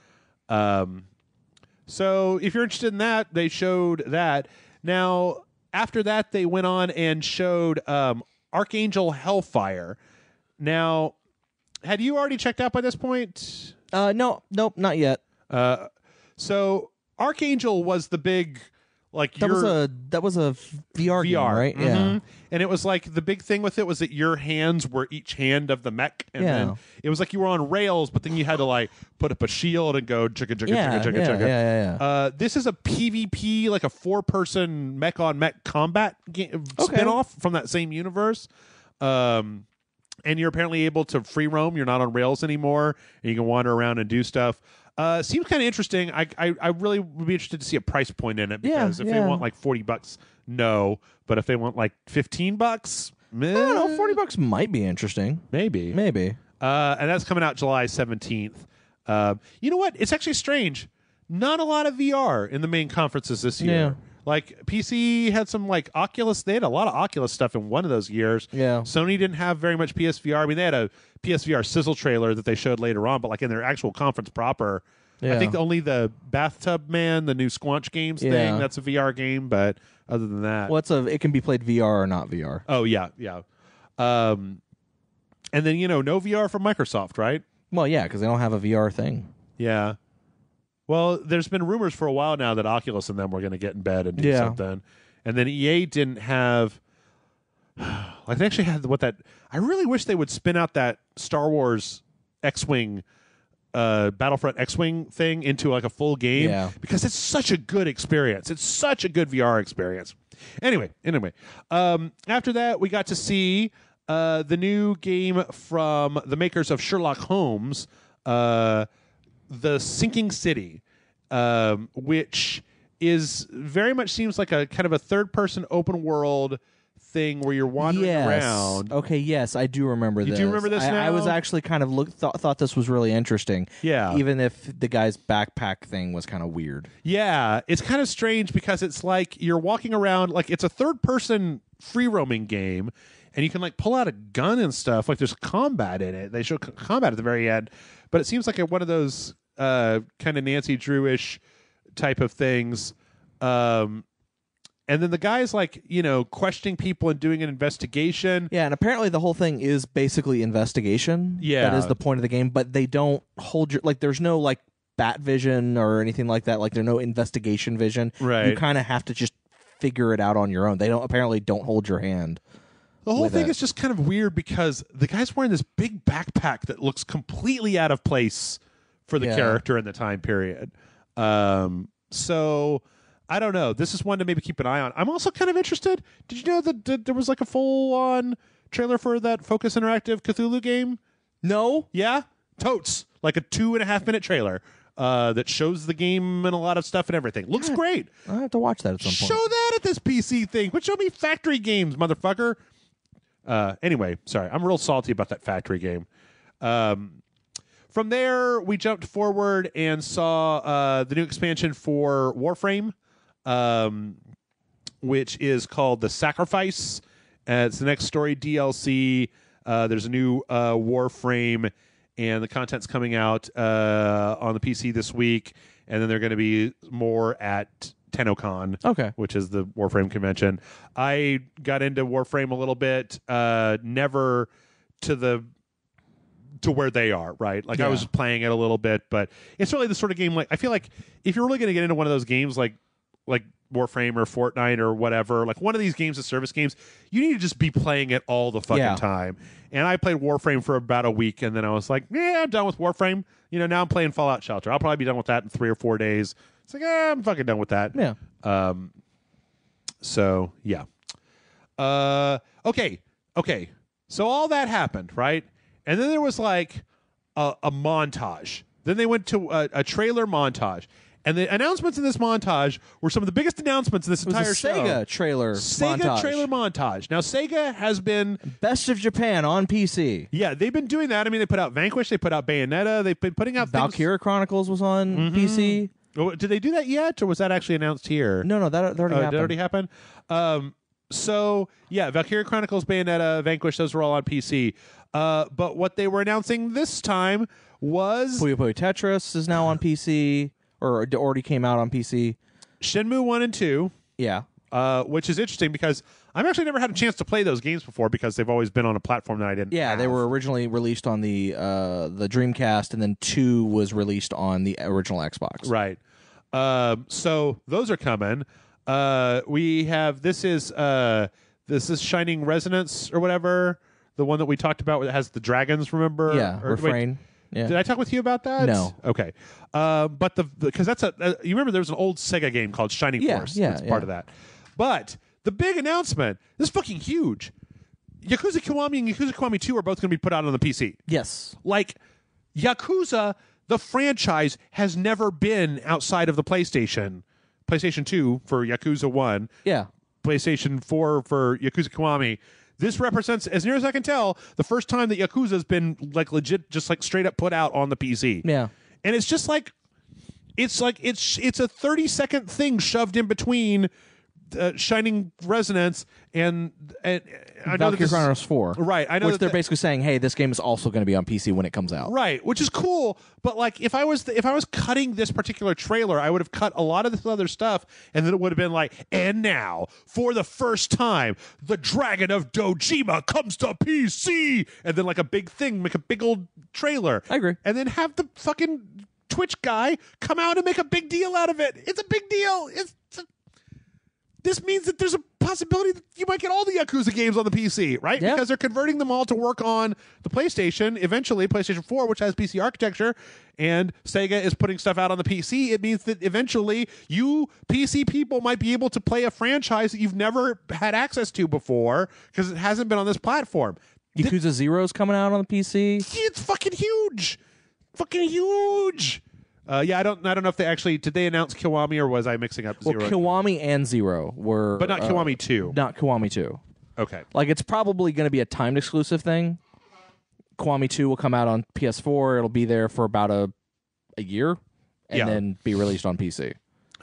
So, if you're interested in that, they showed that. Now, after that, they went on and showed Archangel Hellfire. Now, had you already checked out by this point? Nope, not yet. So, Archangel was the big... that was a VR game, right? Mm-hmm. Yeah. And it was like the big thing with it was that your hands were each hand of the mech, and then it was like you were on rails, but then you had to like put up a shield and go chugga chugga chugga chugga chugga. Yeah. This is a PvP, like a 4-person mech on mech combat spinoff from that same universe. And you're apparently able to free roam. You're not on rails anymore, and you can wander around and do stuff. Seems kind of interesting. I really would be interested to see a price point in it, because if they want like $40, no. But if they want like $15, I don't know, $40 might be interesting. Maybe. And that's coming out July 17th. You know what? It's actually strange. Not a lot of VR in the main conferences this year. Yeah. Like PC had some like Oculus. They had a lot of Oculus stuff in one of those years. Yeah. Sony didn't have very much PSVR. I mean, they had a PSVR sizzle trailer that they showed later on, but like in their actual conference proper, I think only the Bathtub Man, the new Squanch Games thing, that's a VR game. But other than that, it can be played VR or not VR. Oh yeah. And then no VR from Microsoft, right? Well, yeah, because they don't have a VR thing. Yeah. Well, there's been rumors for a while now that Oculus and them were going to get in bed and do something. And then EA didn't have... Like, they actually had I really wish they would spin out that Star Wars X-Wing, Battlefront X-Wing thing into, like, a full game. Yeah. Because it's such a good experience. It's such a good VR experience. Anyway. After that, we got to see the new game from the makers of Sherlock Holmes, The Sinking City, which is very much seems like a kind of a third-person open world thing where you're wandering around. Okay, yes, I do remember this. Do you remember this now? I was actually kind of thought this was really interesting. Yeah. Even if the guy's backpack thing was kind of weird. Yeah, it's kind of strange because it's like you're walking around, like it's a third-person free-roaming game, and you can like pull out a gun and stuff. Like there's combat in it. They show combat at the very end. But it seems like one of those kind of Nancy Drew-ish type of things. And then the guy's like, questioning people and doing an investigation. Yeah, and apparently the whole thing is basically investigation. Yeah. That is the point of the game, but they don't hold there's no like bat vision or anything like that. Like there's no investigation vision. Right. You kind of have to just figure it out on your own. They don't hold your hand. The whole thing is just kind of weird because the guy's wearing this big backpack that looks completely out of place for the character in the time period. So I don't know. This is one to maybe keep an eye on. I'm also kind of interested. Did you know that there was like a full-on trailer for that Focus Interactive Cthulhu game? No. Yeah? Totes. Like a 2.5-minute trailer that shows the game and a lot of stuff and everything. Looks great. I have to watch that at some point. Show that at this PC thing. But show me factory games, motherfucker. Anyway, sorry. I'm real salty about that factory game. From there, we jumped forward and saw the new expansion for Warframe, which is called The Sacrifice. It's the next story DLC. There's a new Warframe, and the content's coming out on the PC this week, and then they're going to be more at TennoCon, which is the Warframe convention. I got into Warframe a little bit, never to where they are, right? Like I was playing it a little bit, but it's really the sort of game like I feel like if you're really going to get into one of those games like Warframe or Fortnite or whatever, like one of these games of service games, you need to just be playing it all the fucking time. And I played Warframe for about a week, and then I was like, yeah, I'm done with Warframe. Now I'm playing Fallout Shelter. I'll probably be done with that in 3 or 4 days. It's like, I'm fucking done with that. Yeah. So yeah. Okay. So all that happened, right? And then there was like a montage. Then they went to a trailer montage. And the announcements in this montage were some of the biggest announcements in this entire show. Sega trailer montage. Now, Sega has been... Best of Japan on PC. Yeah, they've been doing that. I mean, they put out Vanquish. They put out Bayonetta. They've been putting out Valkyria Chronicles was on PC. Oh, did they do that yet? Or was that actually announced here? No, that already happened. Did it already happen? So, yeah, Valkyria Chronicles, Bayonetta, Vanquish, those were all on PC. But what they were announcing this time was... Puyo Puyo Tetris is now on PC, or already came out on PC. Shenmue 1 and 2. Yeah. Which is interesting because I've actually never had a chance to play those games before because they've always been on a platform that I didn't have. They were originally released on the Dreamcast, and then 2 was released on the original Xbox. Right. So those are coming. We have this is Shining Resonance or whatever, the one that we talked about that has the dragons. Remember? Yeah. Refrain. Yeah. Did I talk with you about that? No. Okay. But because that's you remember there was an old Sega game called Shining Force. Yeah. That's part of that. But the big announcement, this is fucking huge. Yakuza Kiwami and Yakuza Kiwami 2 are both going to be put out on the PC. Yes. Like, Yakuza, the franchise, has never been outside of the PlayStation. PlayStation 2 for Yakuza 1. Yeah. PlayStation 4 for Yakuza Kiwami. This represents, as near as I can tell, the first time that Yakuza's been like legit, just like straight up put out on the PC. Yeah. And it's just like, it's a 30-second thing shoved in between Shining Resonance and I know Valkyrie Chronicles 4. Right. I know which they're basically saying, hey, this game is also going to be on PC when it comes out. Right, which is cool, but like if I was cutting this particular trailer, I would have cut a lot of this other stuff, and then it would have been like, and now for the first time, the Dragon of Dojima comes to PC, and then like a big thing, make a big old trailer. I agree. And then have the fucking Twitch guy come out and make a big deal out of it. It's a big deal. This means that there's a possibility that you might get all the Yakuza games on the PC, right? Yeah. Because they're converting them all to work on the PlayStation, eventually PlayStation 4, which has PC architecture, and Sega is putting stuff out on the PC. It means that eventually you PC people might be able to play a franchise that you've never had access to before because it hasn't been on this platform. Yakuza 0 is coming out on the PC. It's fucking huge. Fucking huge. Yeah, I don't know if they actually did they announce Kiwami or was I mixing up Zero? Well, Kiwami and 0 were, but not Kiwami 2. Not Kiwami 2. Okay, like it's probably going to be a timed exclusive thing. Kiwami 2 will come out on PS4. It'll be there for about a year, and then be released on PC.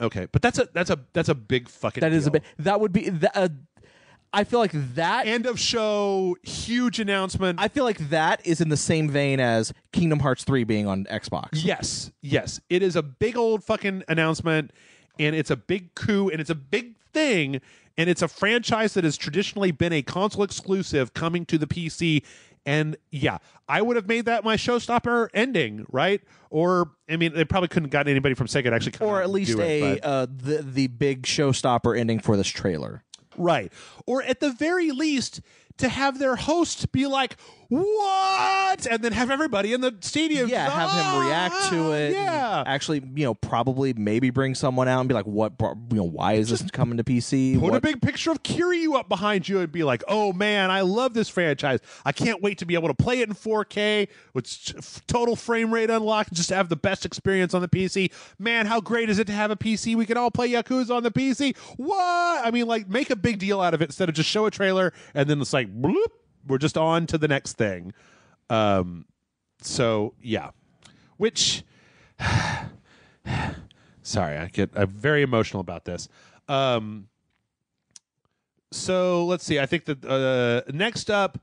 Okay, but that's a big fucking. That deal. is a big. That would be. I feel like that end of show, huge announcement. I feel like that is in the same vein as Kingdom Hearts 3 being on Xbox. Yes, it is a big old fucking announcement, and it's a big coup, and it's a big thing, and it's a franchise that has traditionally been a console exclusive coming to the PC. And yeah, I would have made that my showstopper ending, right? Or I mean, they probably couldn't have gotten anybody from Sega to actually come or out at least and do it, the big showstopper ending for this trailer. Right. Or at the very least, to have their host be like, what? And then have everybody in the stadium. Yeah, have him react to it. Yeah. Actually, probably maybe bring someone out and be like, what, why is this coming to PC? Put a big picture of Kiryu up behind you and be like, oh man, I love this franchise. I can't wait to be able to play it in 4K with total frame rate unlocked, just to have the best experience on the PC. Man, how great is it to have a PC? We can all play Yakuza on the PC. What? I mean, like, make a big deal out of it instead of just show a trailer and then it's like, bloop. We're just on to the next thing. So yeah, which sorry, I'm very emotional about this. So let's see. I think that next up,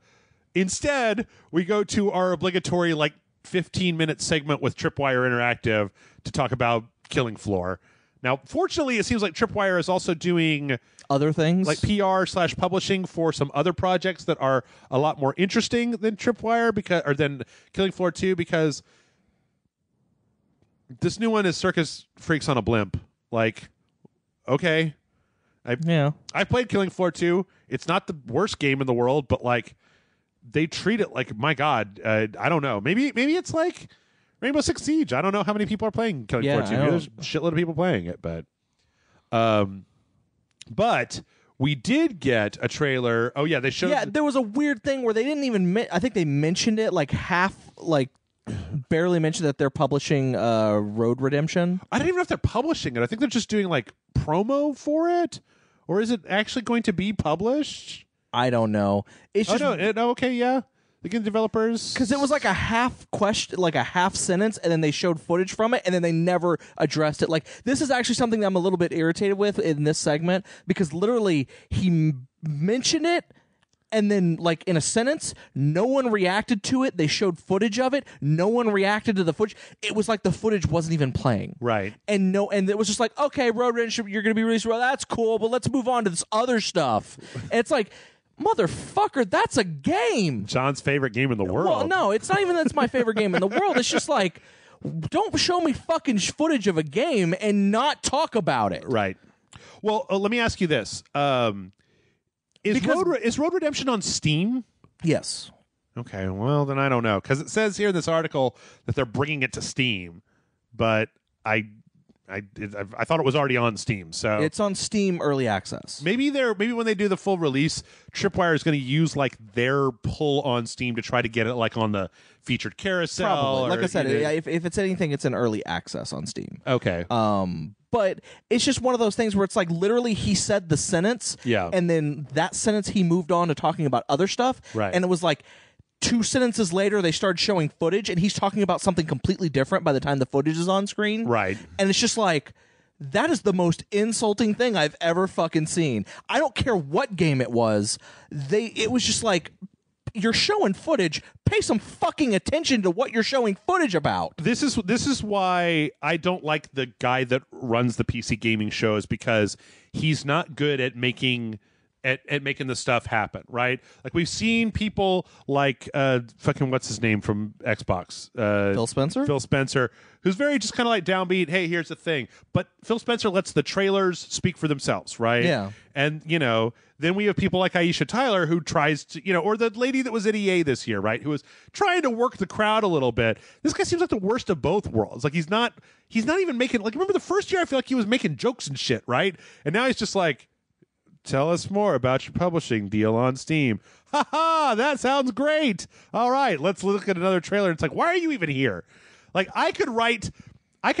instead, we go to our obligatory 15-minute segment with Tripwire Interactive to talk about Killing Floor. Now, fortunately, it seems like Tripwire is also doing other things, like PR/publishing for some other projects that are a lot more interesting than Tripwire than Killing Floor 2, because this new one is Circus Freaks on a Blimp. Like, okay, I played Killing Floor 2. It's not the worst game in the world, but they treat it like, my God, I don't know. Maybe it's like Rainbow Six Siege. I don't know how many people are playing Killing Floor 2. There's a shitload of people playing it, but we did get a trailer. Oh yeah, they showed. Yeah, there was a weird thing where they didn't even. I think they mentioned it barely mentioned that they're publishing Road Redemption. I don't even know if they're publishing it. I think they're just doing promo for it, or is it actually going to be published? I don't know. It's just okay, yeah. The developers, because it was like a half question, like a half sentence, and then they showed footage from it, and then they never addressed it. Like, this is actually something that I'm a little bit irritated with in this segment, because literally he mentioned it, and then in a sentence, no one reacted to it. They showed footage of it, no one reacted to the footage. It was like the footage wasn't even playing, right? And it was just like, okay, Road Redemption, you're going to be released. Well, that's cool, but let's move on to this other stuff. And it's like, motherfucker, that's a game. John's favorite game in the world. Well, no, it's not even that's my favorite game in the world. It's just don't show me fucking footage of a game and not talk about it. Right. Well, let me ask you this. Is Road Redemption on Steam? Yes. Okay, well, then I don't know. Because it says here in this article that they're bringing it to Steam. But I I thought it was already on Steam. So it's on Steam Early Access. Maybe when they do the full release, Tripwire is going to use like their pull on Steam to try to get it like on the featured carousel. Probably. Like or, I said, if it's anything, it's an Early Access on Steam. Okay. But it's just one of those things where it's like literally he said the sentence, and then that sentence he moved on to talking about other stuff, right? And it was like 2 sentences later they started showing footage, and he's talking about something completely different by the time the footage is on screen, right? And it's just like, that is the most insulting thing I've ever fucking seen. I don't care what game it was. It was just like, you're showing footage. Pay some fucking attention to what you're showing footage about. This is why I don't like the guy that runs the PC gaming shows, because he's not good at making the stuff happen, right? Like we've seen people like fucking what's his name from Xbox, Phil Spencer, who's very just kind of like downbeat. Hey, here's the thing, but Phil Spencer lets the trailers speak for themselves, right? Yeah, and then we have people like Aisha Tyler who tries to, or the lady that was at EA this year, right? Who was trying to work the crowd a little bit. This guy seems like the worst of both worlds. Like he's not even making, like, remember the first year I feel like he was making jokes and shit, right? And now he's just like, tell us more about your publishing deal on Steam. Ha ha, that sounds great. All right, let's look at another trailer. It's like, why are you even here? Like I could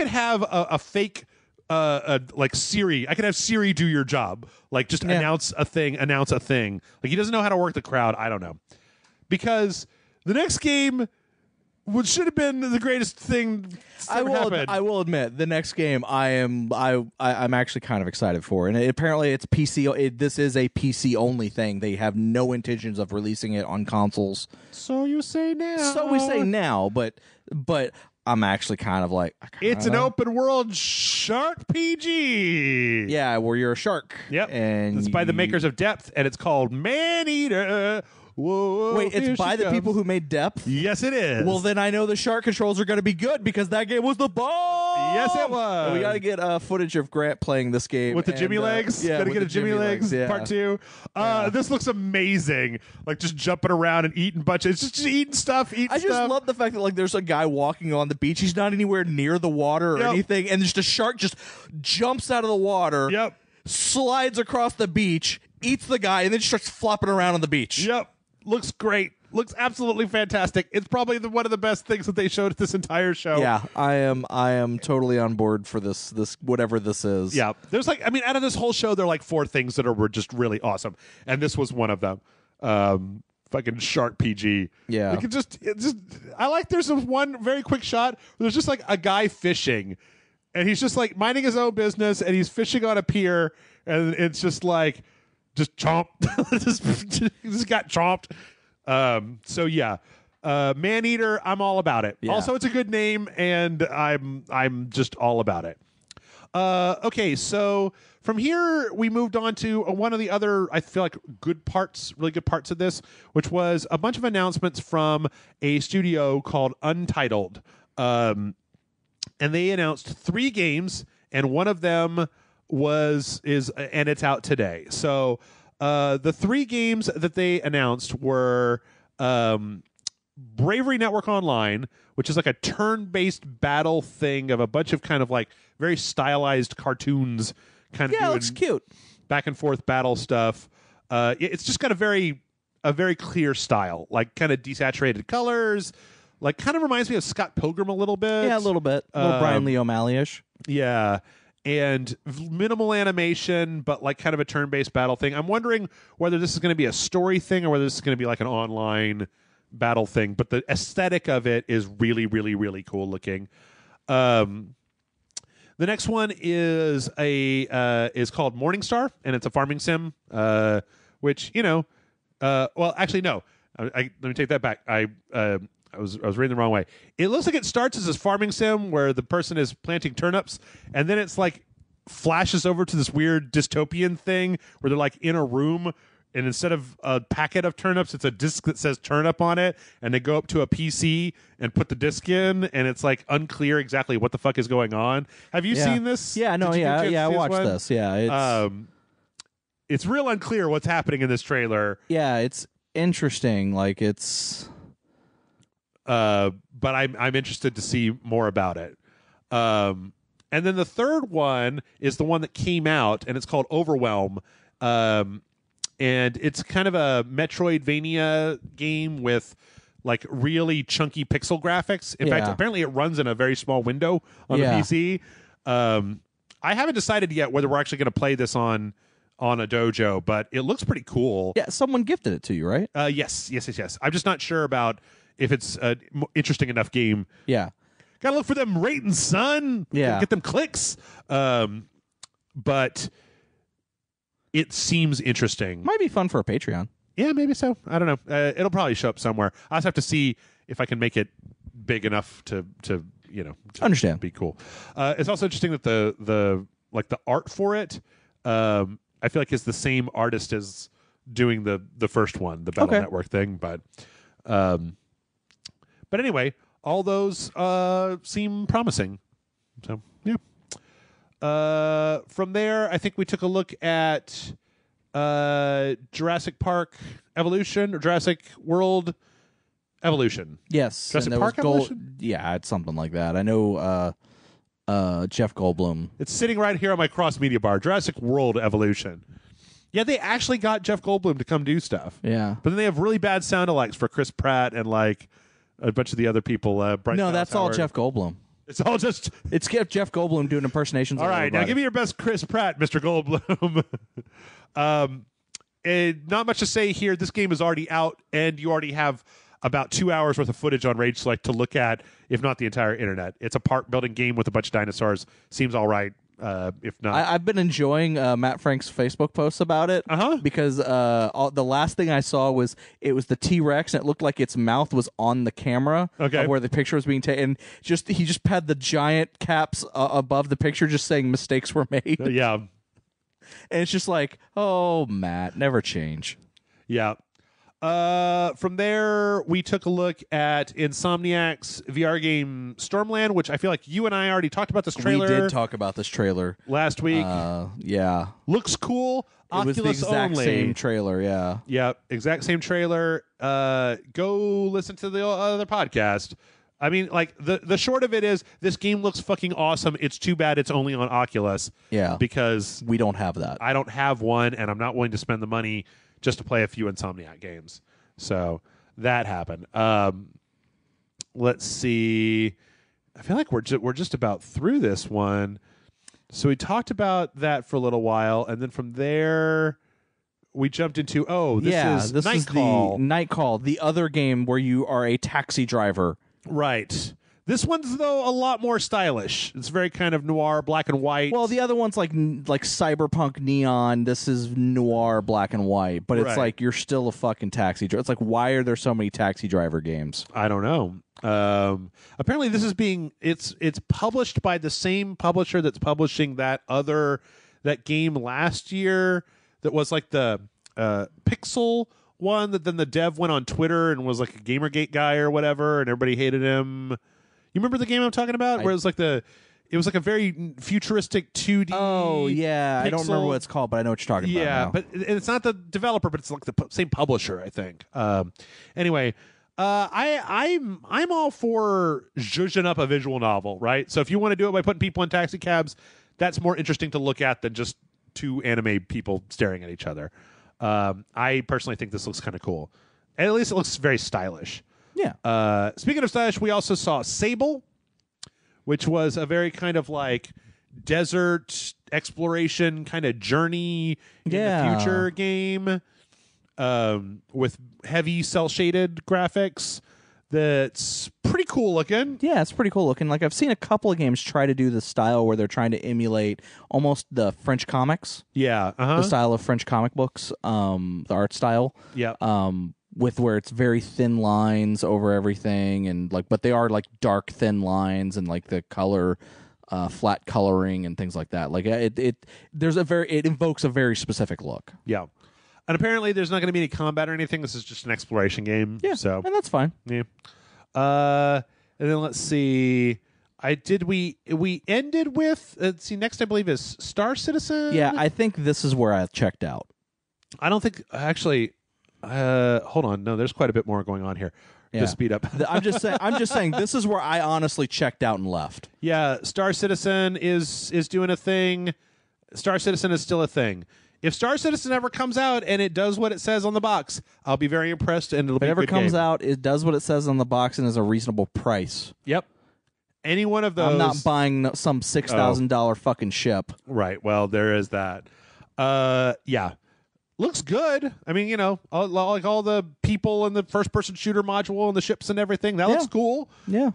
have a fake like Siri. I could have Siri do your job. Like just announce a thing. Like he doesn't know how to work the crowd. I don't know. Because the next game should have been the greatest thing that's ever happened. I will admit, the next game I'm actually kind of excited for, and apparently it's PC. This is a PC only thing. They have no intentions of releasing it on consoles. So you say now. So we say now, but I'm actually kind of like, it's an open world shark PG. Yeah, where you're a shark. Yep, and it's by the makers of Depth, and it's called Maneater. Whoa, wait, it's by the people who made Depth? Yes, it is. Well, then I know the shark controls are going to be good, because that game was the bomb. Yes, it was. We got to get footage of Grant playing this game. With the Jimmy Legs? Yeah, got to get a Jimmy Legs part 2. This looks amazing. Like, just jumping around and eating bunches. It's just eating stuff, I just love the fact that, like, there's a guy walking on the beach. He's not anywhere near the water or anything, and just a shark just jumps out of the water, slides across the beach, eats the guy, and then starts flopping around on the beach. Yep. Looks great. Looks absolutely fantastic. It's probably one of the best things that they showed at this entire show. Yeah, I am totally on board for this whatever this is. Yeah. There's like, I mean, out of this whole show, there are like 4 things that were just really awesome. And this was one of them. Fucking shark PG. Yeah. Like I like there's one very quick shot where there's just like a guy fishing. And he's just like minding his own business, and he's fishing on a pier, and it's just like, just chomp. just got chomped. So yeah, Maneater, I'm all about it. Yeah. Also, it's a good name, and I'm just all about it. Okay, so from here we moved on to one of the other, I feel like, really good parts of this, which was a bunch of announcements from a studio called Untitled, and they announced 3 games, and one of them and it's out today. So the 3 games that they announced were Bravery Network Online, which is like a turn-based battle thing of a bunch of kind of like very stylized cartoons, kind of doing looks cute, back and forth battle stuff. It's just got a very clear style, like kind of desaturated colors, like kind of reminds me of Scott Pilgrim a little bit. Yeah, a little bit, a little Brian Lee O'Malley-ish. Yeah. And minimal animation, but like kind of a turn-based battle thing. I'm wondering whether this is going to be a story thing or whether this is going to be like an online battle thing. But the aesthetic of it is really, really, really cool looking. The next one is called Morningstar, and it's a farming sim. Which well, actually no. Let me take that back. I was reading the wrong way. It looks like it starts as a farming sim where the person is planting turnips, and then it's like flashes over to this weird dystopian thing where they're like in a room, and instead of a packet of turnips, it's a disc that says turnip on it, and they go up to a PC and put the disc in, and it's like unclear exactly what the fuck is going on. Have you seen this? Yeah, no, I watched this. Yeah, it's real unclear what's happening in this trailer. Yeah, it's interesting. Like it's. But I'm interested to see more about it. And And then the third one is the one that came out, and it's called Overwhelm. And it's kind of a Metroidvania game with like really chunky pixel graphics. In fact, apparently it runs in a very small window on the PC. I haven't decided yet whether we're actually going to play this on a dojo, but it looks pretty cool. Yeah, someone gifted it to you, right? Yes. I'm just not sure about if it's an interesting enough game. Yeah. Gotta look for them ratings, son. Yeah. Get them clicks. But it seems interesting. Might be fun for a Patreon. Yeah, maybe so. I don't know. It'll probably show up somewhere. I just have to see if I can make it big enough to understand. Be cool. It's also interesting that the art for it, I feel like is the same artist as doing the first one, the Battle Network thing. But anyway, all those seem promising. So yeah. From there, I think we took a look at Jurassic Park Evolution or Jurassic World Evolution. Yes. Jurassic Park Evolution? Yeah, it's something like that. I know Jeff Goldblum. It's sitting right here on my cross media bar. Jurassic World Evolution. Yeah, they actually got Jeff Goldblum to come do stuff. Yeah. But then they have really bad sound alikes for Chris Pratt and like a bunch of the other people. No, that's all Jeff Goldblum. It's all just... It's Jeff Goldblum doing impersonations. All right, now give me your best Chris Pratt, Mr. Goldblum. Not much to say here. This game is already out, and you already have about 2 hours worth of footage on Rage Select to look at, if not the entire internet. It's a park-building game with a bunch of dinosaurs. Seems all right. If not, I've been enjoying Matt Frank's Facebook posts about it because the last thing I saw was it was the T-Rex and it looked like its mouth was on the camera of where the picture was being taken. He just had the giant caps above the picture, just saying mistakes were made. Yeah, and it's just like, oh, Matt, never change. Yeah. From there, we took a look at Insomniac's VR game Stormland, which I feel like you and I already talked about this trailer. We did talk about this trailer last week. Yeah. Looks cool. Oculus it was the exact only. same trailer, yeah. Yep, exact same trailer. Go listen to the other podcast. I mean, like, the short of it is this game looks fucking awesome. It's too bad it's only on Oculus. Yeah. Because we don't have that. I don't have one, and I'm not willing to spend the money just to play a few Insomniac games. So that happened. Let's see. I feel like we're just about through this one. So we talked about that for a little while, and then from there we jumped into this is Nightcall. The Nightcall, the other game where you are a taxi driver. Right. This one's, though, a lot more stylish. It's very kind of noir, black and white. Well, the other one's like cyberpunk neon. This is noir, black and white. But it's like you're still a fucking taxi driver. It's like, why are there so many taxi driver games? I don't know. Apparently, this is it's published by the same publisher that's publishing that game last year that was like the Pixel one that then the dev went on Twitter and was like a Gamergate guy or whatever, and everybody hated him. You remember the game I'm talking about? Where it was like a very futuristic 2D. Oh yeah, pixel. I don't remember what it's called, but I know what you're talking about. Yeah, now. but it's not the developer, but it's like the same publisher, I think. Anyway, I'm all for zhuzhing up a visual novel, right? So if you want to do it by putting people in taxi cabs, that's more interesting to look at than just two anime people staring at each other. I personally think this looks kind of cool. And at least it looks very stylish. Yeah. Speaking of stylish, we also saw Sable, which was a very kind of like desert exploration kind of journey in the future game with heavy cel shaded graphics. That's pretty cool looking. Yeah, it's pretty cool looking. Like, I've seen a couple of games try to do the style where they're trying to emulate almost the French comics. Yeah. The style of French comic books, the art style. Yeah. With where it's very thin lines over everything, and but they are like dark thin lines, and like the color, flat coloring and things like that. Like it invokes a very specific look. Yeah, and apparently there's not going to be any combat or anything. This is just an exploration game. Yeah, so and that's fine. Yeah. And then let's see. We ended with let's see. Next, I believe is Star Citizen. Yeah, I think this is where I checked out. I don't think actually. Hold on. No, there's quite a bit more going on here. Yeah. To speed up. I'm just saying this is where I honestly checked out and left. Yeah, Star Citizen is doing a thing. Star Citizen is still a thing. If Star Citizen ever comes out and it does what it says on the box, I'll be very impressed, and it'll be a good game. If it ever comes out, it does what it says on the box and is a reasonable price. Yep. Any one of those. I'm not buying some $6,000 fucking ship. Right. Well, there is that. Yeah. Looks good. I mean, you know, like all the people and the first-person shooter module and the ships and everything. That looks cool. Yeah.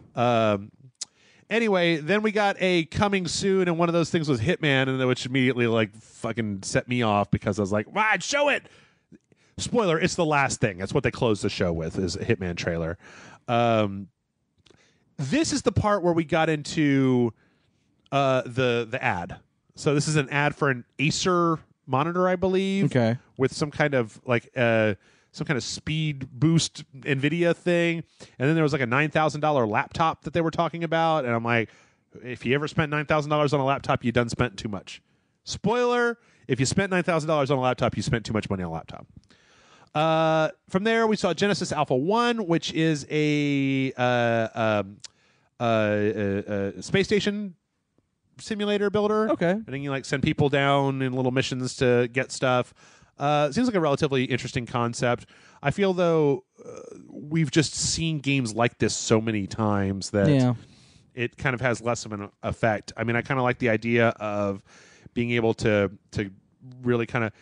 Anyway, then we got a coming soon, and one of those things was Hitman, and which immediately like fucking set me off because I was like, "Wow, show it!" Spoiler: it's the last thing. That's what they closed the show with, is a Hitman trailer. This is the part where we got into the ad. So this is an ad for an Acer monitor, I believe, with some kind of like some kind of speed boost NVIDIA thing. And then there was like a $9,000 laptop that they were talking about. And I'm like, if you ever spent $9,000 on a laptop, you done spent too much. Spoiler, if you spent $9,000 on a laptop, you spent too much money on a laptop. From there, we saw Genesis Alpha 1, which is a space station simulator builder. Okay. And then you like send people down in little missions to get stuff. It seems like a relatively interesting concept. I feel, though, we've just seen games like this so many times that it kind of has less of an effect. I mean, I kind of like the idea of being able to really kind of,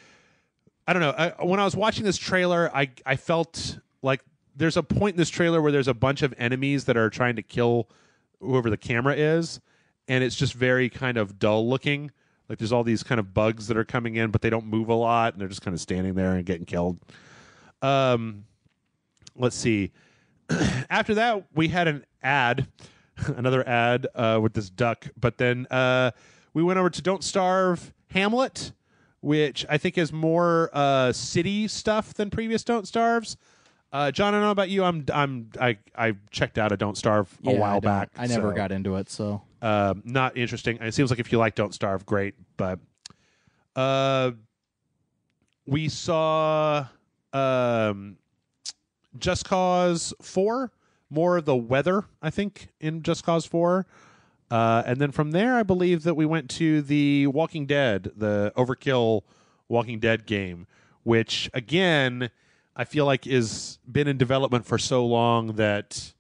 I don't know. When I was watching this trailer, I felt like there's a point in this trailer where there's a bunch of enemies that are trying to kill whoever the camera is, and it's just very kind of dull looking. Like there's all these kind of bugs that are coming in, but they don't move a lot, and they're just kind of standing there and getting killed. Let's see. After that, we had an ad, another ad with this duck. But then we went over to Don't Starve Hamlet, which I think is more city stuff than previous Don't Starves. John, I don't know about you. I checked out of Don't Starve a while back. I never got into it, so not interesting. And it seems like if you like Don't Starve, great. But we saw Just Cause 4, more of the weather, I think, in Just Cause 4. And then from there, I believe that we went to the Walking Dead, the Overkill Walking Dead game, which, again, I feel like is been in development for so long that,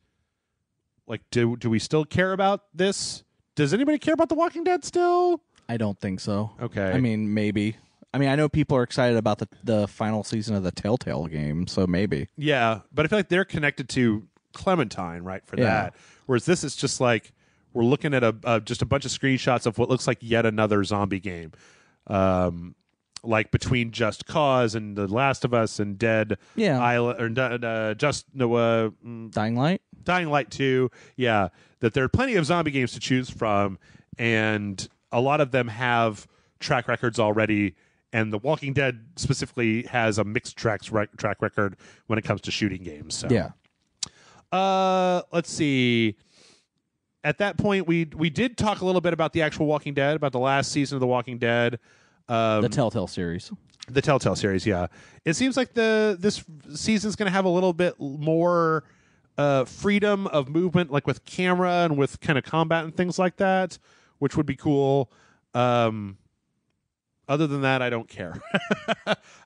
like, do we still care about this? Does anybody care about The Walking Dead still? I don't think so. Okay. I mean, maybe. I mean, I know people are excited about the final season of the Telltale game, so maybe. Yeah, but I feel like they're connected to Clementine, right, for that. Whereas this is just like, we're looking at just a bunch of screenshots of what looks like yet another zombie game. Like between Just Cause and The Last of Us and Dead Island, or Dying Light? Dying Light 2, yeah, that there are plenty of zombie games to choose from, and a lot of them have track records already, and The Walking Dead specifically has a mixed track record when it comes to shooting games. So. Yeah. Let's see. At that point, we did talk a little bit about the actual Walking Dead, about the last season of The Walking Dead. The Telltale series. The Telltale series, yeah. It seems like this season's going to have a little bit more freedom of movement, like with camera and with kind of combat and things like that, which would be cool. Other than that, I don't care.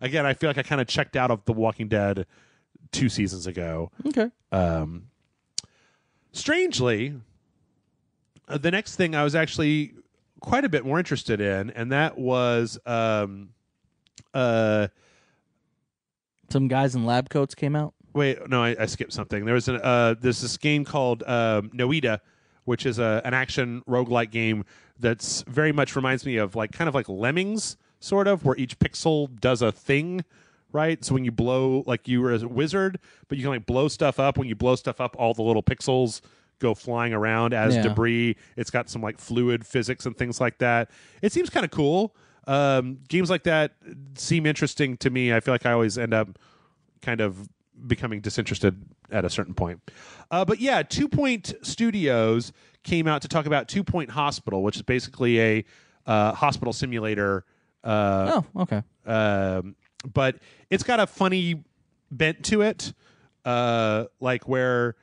Again, I feel like I kind of checked out of The Walking Dead 2 seasons ago. Okay. Strangely, the next thing I was actually quite a bit more interested in, and that was some guys in lab coats came out. Wait, no, I skipped something. There's this game called Noida, which is an action roguelike game that's very much reminds me of kind of like Lemmings, sort of, where each pixel does a thing, right? So when you blow, like you were a wizard, but you can like blow stuff up. When you blow stuff up, all the little pixels go flying around as debris. It's got some like fluid physics and things like that. It seems kind of cool. Games like that seem interesting to me. I feel like I always end up kind of becoming disinterested at a certain point. But yeah, 2 Point Studios came out to talk about 2 Point Hospital, which is basically a hospital simulator. Okay. But it's got a funny bent to it, like where,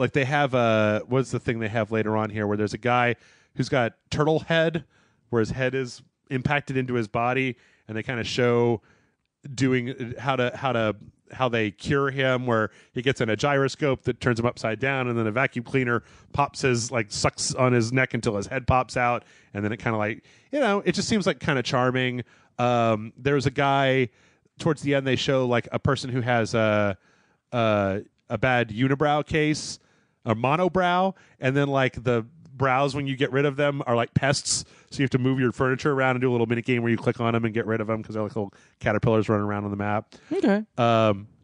like they have what's the thing they have later on here where there's a guy who's got turtle head where his head is impacted into his body, and they kind of show doing how they cure him, where he gets in a gyroscope that turns him upside down, and then a vacuum cleaner sucks on his neck until his head pops out, and then it kind of like, it just seems like kind of charming. There's a guy towards the end, they show like a person who has a bad unibrow case, a monobrow, and then like the brows, when you get rid of them, are like pests, so you have to move your furniture around and do a little mini game where you click on them and get rid of them because they're like little caterpillars running around on the map. Okay.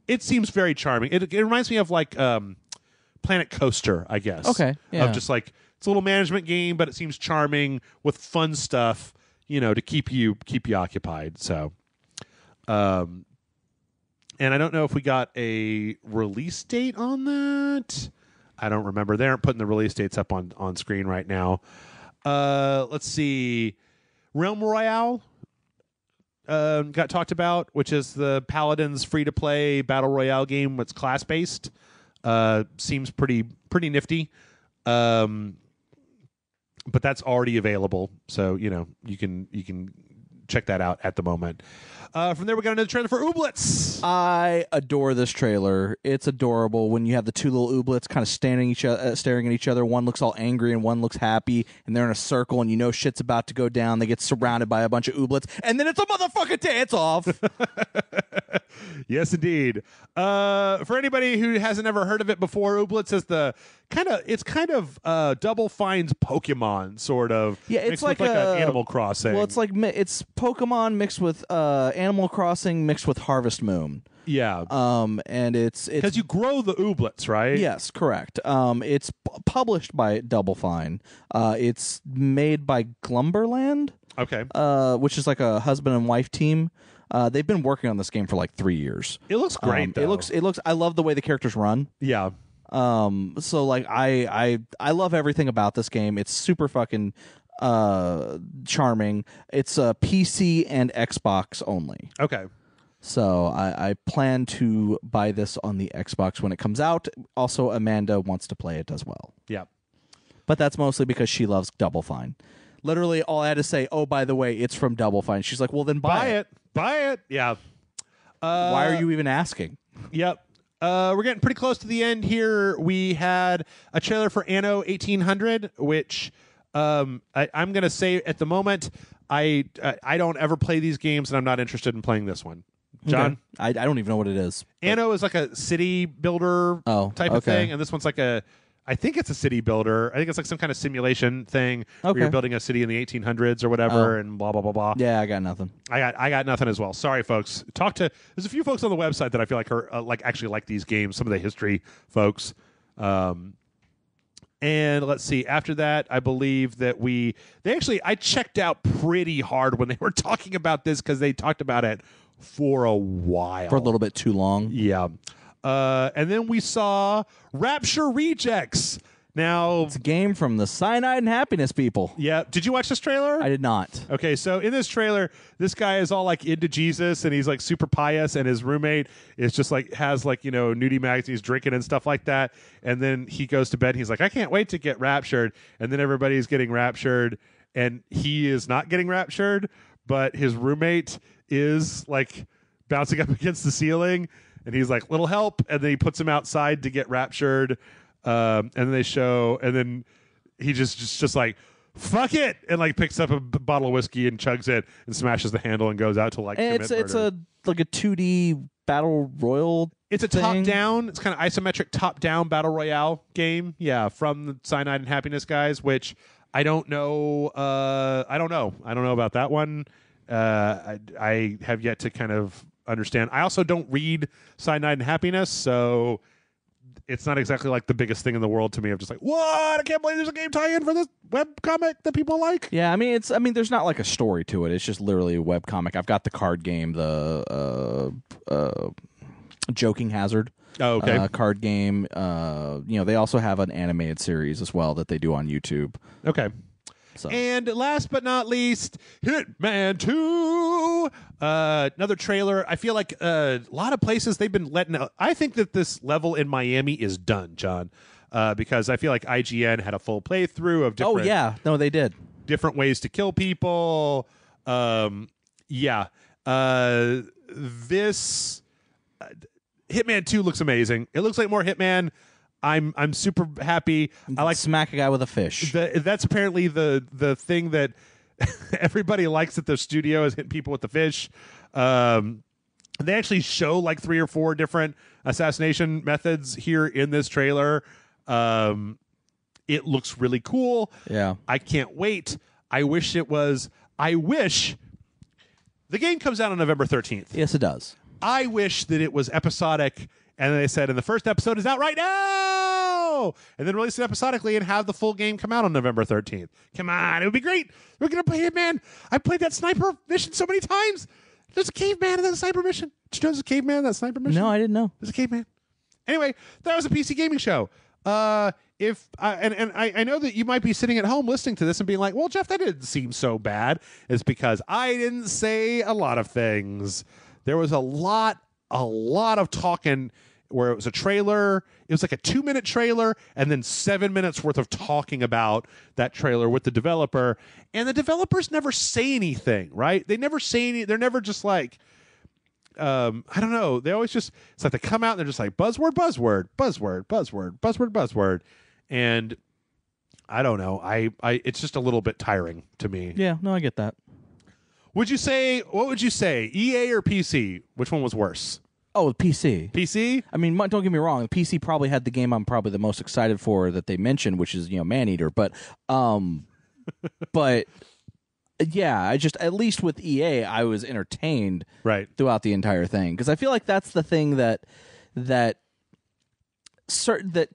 It seems very charming. It reminds me of like Planet Coaster, I guess. Okay. Yeah. Of just like, it's a little management game, but it seems charming with fun stuff, to keep you occupied. So, and I don't know if we got a release date on that. I don't remember. They aren't putting the release dates up on screen right now. Let's see. Realm Royale got talked about, which is the Paladins free-to-play battle royale game that's class-based. Seems pretty nifty. But that's already available, so you can check that out at the moment. From there, we got another trailer for Ooblets. I adore this trailer. It's adorable when you have the two little Ooblets kind of staring at each other. One looks all angry and one looks happy, and they're in a circle, and shit's about to go down. They get surrounded by a bunch of Ooblets, and then it's a motherfucking dance-off. Yes, indeed. For anybody who hasn't ever heard of it before, Ooblets is it's kind of Double Fine's Pokemon, sort of. Yeah, it's like an Animal Crossing. Well, it's Pokemon mixed with Animal Crossing mixed with Harvest Moon. Yeah. And it's because you grow the Ooblets, right? Yes, correct. It's published by Double Fine. It's made by Glumberland. Okay. Which is like a husband and wife team. They've been working on this game for like 3 years. It looks great, though. It looks. I love the way the characters run. Yeah. So like I love everything about this game. It's super fucking charming. It's a PC and Xbox only. Okay. So I plan to buy this on the Xbox when it comes out. Also, Amanda wants to play it as well. Yeah. But that's mostly because she loves Double Fine. Literally, all I had to say, oh, by the way, it's from Double Fine. She's like, well, then buy it. Buy it. Yeah. Why are you even asking? Yep. We're getting pretty close to the end here. We had a trailer for Anno 1800, which I'm going to say at the moment, I don't ever play these games, and I'm not interested in playing this one. John? Okay. I don't even know what it is. Anno is like a city builder type of thing, and this one's like I think it's a city builder. I think it's like some kind of simulation thing where you're building a city in the 1800s or whatever, and blah, blah, blah, blah. Yeah, I got nothing. I got nothing as well. Sorry, folks. There's a few folks on the website that I feel like are actually like these games, some of the history folks. And let's see. After that, I believe that I checked out pretty hard when they were talking about this because they talked about it for a while. For a little bit too long. Yeah. And then we saw Rapture Rejects. Now, it's a game from the Cyanide and Happiness people. Yeah. Did you watch this trailer? I did not. Okay, so in this trailer, this guy is all like into Jesus and he's like super pious, and his roommate is just like has like, nudie magazines, drinking and stuff like that. And then he goes to bed and he's like, I can't wait to get raptured. And then everybody's getting raptured and he is not getting raptured, but his roommate is like bouncing up against the ceiling. And he's like, little help. And then he puts him outside to get raptured. And then they show, and then he just like, fuck it. And like picks up a bottle of whiskey and chugs it and smashes the handle and goes out to like, and it's a 2D battle royal. It's a top down. It's kind of isometric top down battle royale game. Yeah. From the Cyanide and Happiness guys, which I don't know. I don't know about that one. I have yet to kind of understand. I also don't read Cyanide and Happiness, so it's not exactly like the biggest thing in the world to me. I'm just like, what? I can't believe there's a game tie-in for this web comic that people like. Yeah, I mean, there's not like a story to it. It's just literally a web comic. I've got the card game, the Joking Hazard. Oh, okay. Card game. They also have an animated series as well that they do on YouTube. Okay. So. And last but not least, Hitman 2. Another trailer. I feel like a lot of places they've been letting out. I think that this level in Miami is done, John. because I feel like IGN had a full playthrough of different. Oh yeah, no, they did different ways to kill people. This Hitman 2 looks amazing. It looks like more Hitman. I'm super happy. I like smack a guy with a fish. That's apparently the thing that everybody likes at the studio is hitting people with the fish. They actually show like 3 or 4 different assassination methods here in this trailer. It looks really cool. Yeah. I can't wait. I wish the game comes out on November 13th. Yes, it does. I wish that it was episodic, and they said, and the first episode is out right now, and then release it episodically and have the full game come out on November 13th. Come on, it would be great. We're going to play Hitman. I played that sniper mission so many times. There's a caveman in that sniper mission. Did you know there's a caveman in that sniper mission? No, I didn't know. There's a caveman. Anyway, that was a PC gaming show. I know that you might be sitting at home listening to this and being like, well, Jeff, that didn't seem so bad. It's because I didn't say a lot of things. There was a lot of talking where it was a trailer. It was like a 2-minute trailer and then 7 minutes worth of talking about that trailer with the developer. And the developers never say anything, right? They never say anything. They're never just like, I don't know. They always just, it's like they come out and they're just like buzzword, buzzword, buzzword, buzzword, buzzword, buzzword. And I don't know. It's just a little bit tiring to me. Yeah, no, I get that. What would you say? EA or PC? Which one was worse? Oh, PC. PC? I mean, don't get me wrong. The PC probably had the game I'm probably the most excited for that they mentioned, which is, Maneater. But, but yeah, I just, at least with EA, I was entertained throughout the entire thing. Because I feel like that's the thing that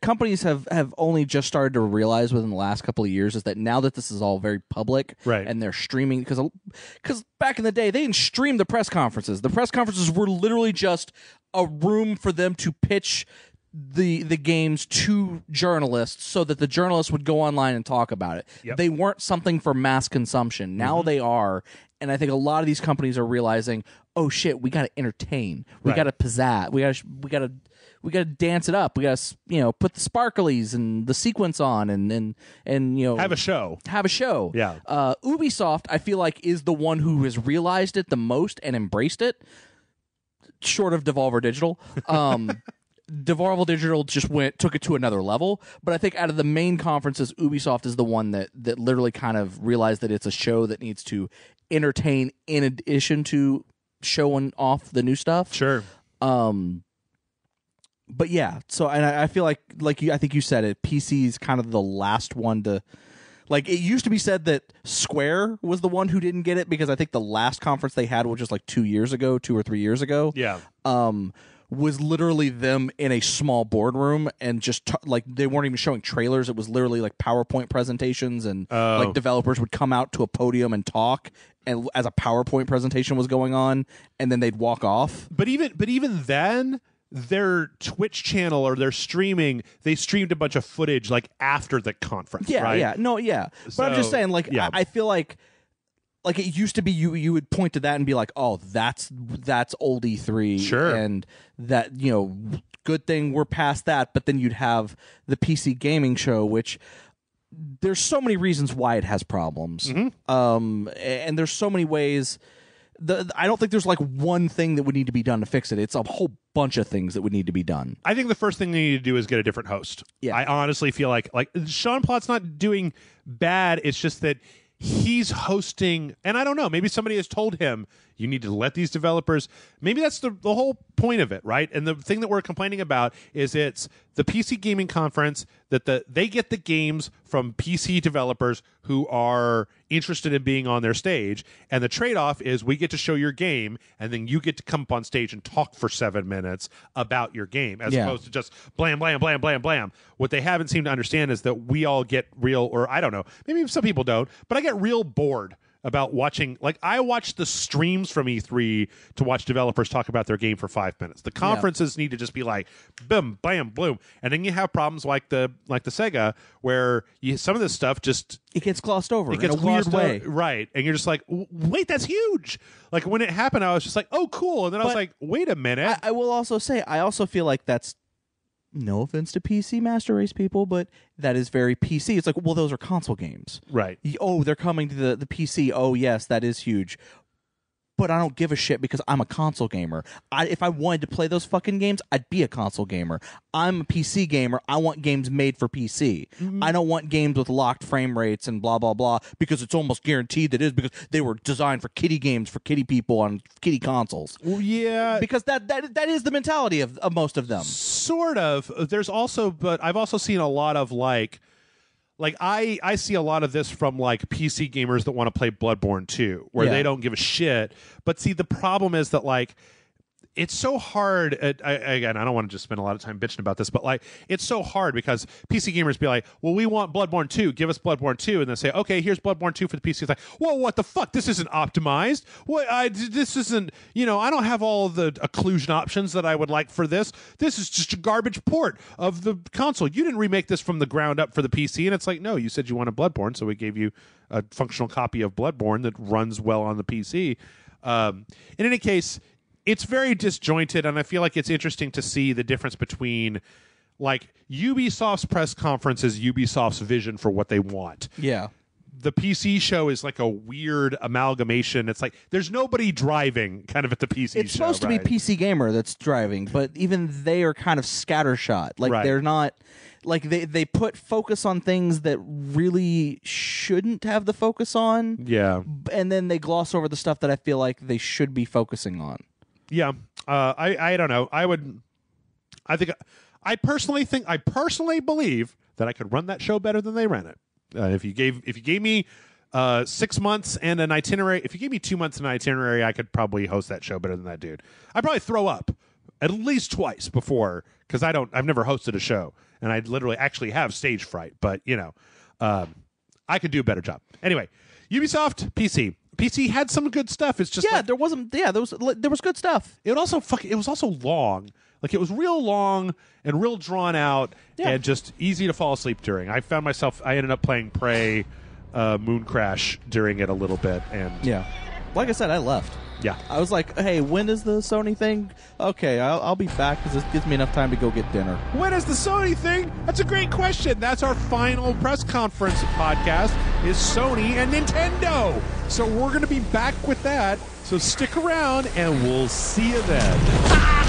companies have only just started to realize within the last couple of years is that now that this is all very public and they're streaming, because back in the day they didn't stream the press conferences. The press conferences were literally just a room for them to pitch the games to journalists so that the journalists would go online and talk about it. Yep. They weren't something for mass consumption. Now they are. And I think a lot of these companies are realizing, oh shit, we got to entertain. We got to pizzazz. We got to dance it up. We got to put the sparklies and the sequence on and have a show. Yeah. Ubisoft, I feel like, is the one who has realized it the most and embraced it, short of Devolver Digital. Devolver Digital just took it to another level, but I think out of the main conferences, Ubisoft is the one that literally kind of realized that it's a show that needs to entertain in addition to showing off the new stuff. Sure. But yeah, so and I feel like I think you said it. PC is kind of the last one to, like, it used to be said that Square was the one who didn't get it because I think the last conference they had, which was like 2 or 3 years ago, was literally them in a small boardroom and just like they weren't even showing trailers. It was literally like PowerPoint presentations and like developers would come out to a podium and talk, and as a PowerPoint presentation was going on, and then they'd walk off. But even then, their Twitch channel or their streaming, they streamed a bunch of footage like after the conference. Yeah, right? yeah, no, yeah. But I'm just saying, like, I feel like it used to be you would point to that and be like, oh, that's old E3, sure, and that good thing we're past that. But then you'd have the PC gaming show, which there's so many reasons why it has problems, and there's so many ways. I don't think there's like one thing that would need to be done to fix it. It's a whole bunch of things that would need to be done. I think the first thing they need to do is get a different host. Yeah. I honestly feel like Sean Platt's not doing bad. It's just that he's hosting, and I don't know, maybe somebody has told him, you need to let these developers, maybe that's the whole point of it, right? And the thing that we're complaining about is it's the PC gaming conference that they get the games from PC developers who are interested in being on their stage, and the trade-off is we get to show your game, and then you get to come up on stage and talk for 7 minutes about your game, as opposed to just blam, blam, blam, blam, blam. What they haven't seemed to understand is that we all get real, or I don't know, maybe some people don't, but I get real bored about watching, like, I watch the streams from E3 to watch developers talk about their game for 5 minutes. The conferences need to just be like, boom, bam, bloom. And then you have problems like the Sega, where some of this stuff just... It gets glossed over in a weird way. Right. And you're just like, wait, that's huge. Like, when it happened, I was just like, oh, cool. And then I was like, wait a minute. I will also say, I also feel like that's no offense to PC Master Race people, but that is very PC. It's like, well, those are console games. Right. Oh, they're coming to the PC. Oh, yes, that is huge. But I don't give a shit because I'm a console gamer. If I wanted to play those fucking games, I'd be a console gamer. I'm a PC gamer. I want games made for PC. I don't want games with locked frame rates and blah, blah, blah, because it's almost guaranteed that it is, because they were designed for kiddie games for kiddie people on kiddie consoles. Well, yeah. Because that is the mentality of most of them. Sort of. There's also, but I've also seen a lot of like I see a lot of this from like PC gamers that want to play Bloodborne 2, where they don't give a shit. But see, the problem is that like it's so hard. Again, I don't want to just spend a lot of time bitching about this, but like it's so hard because PC gamers be like, well, we want Bloodborne 2. Give us Bloodborne 2. And then say, okay, here's Bloodborne 2 for the PC. It's like, whoa, what the fuck? This isn't optimized. This isn't, I don't have all the occlusion options that I would like for this. This is just a garbage port of the console. You didn't remake this from the ground up for the PC. And it's like, no, you said you wanted Bloodborne, so we gave you a functional copy of Bloodborne that runs well on the PC. In any case, it's very disjointed, and I feel like it's interesting to see the difference between like Ubisoft's press conference is Ubisoft's vision for what they want. Yeah. The PC show is like a weird amalgamation. It's like there's nobody driving kind of at the PC show. It's supposed to be PC Gamer that's driving, but even they are kind of scattershot. Like they're not, like they put focus on things that really shouldn't have the focus on. Yeah. And then they gloss over the stuff that I feel like they should be focusing on. Yeah. I don't know. I personally believe that I could run that show better than they ran it. If you gave me 6 months and an itinerary, if you gave me 2 months and an itinerary, I could probably host that show better than that dude. I'd probably throw up at least twice before, because I've never hosted a show, and I literally actually have stage fright. But I could do a better job. Anyway, Ubisoft PC had some good stuff. It's just there was good stuff. It was also long. Like, it was real long and real drawn out and just easy to fall asleep during. I ended up playing Prey Moon Crash during it a little bit. And like I said, I left. Yeah. I was like, hey, when is the Sony thing? Okay, I'll be back because this gives me enough time to go get dinner. When is the Sony thing? That's a great question. That's our final press conference podcast, is Sony and Nintendo. So we're going to be back with that. So stick around and we'll see you then.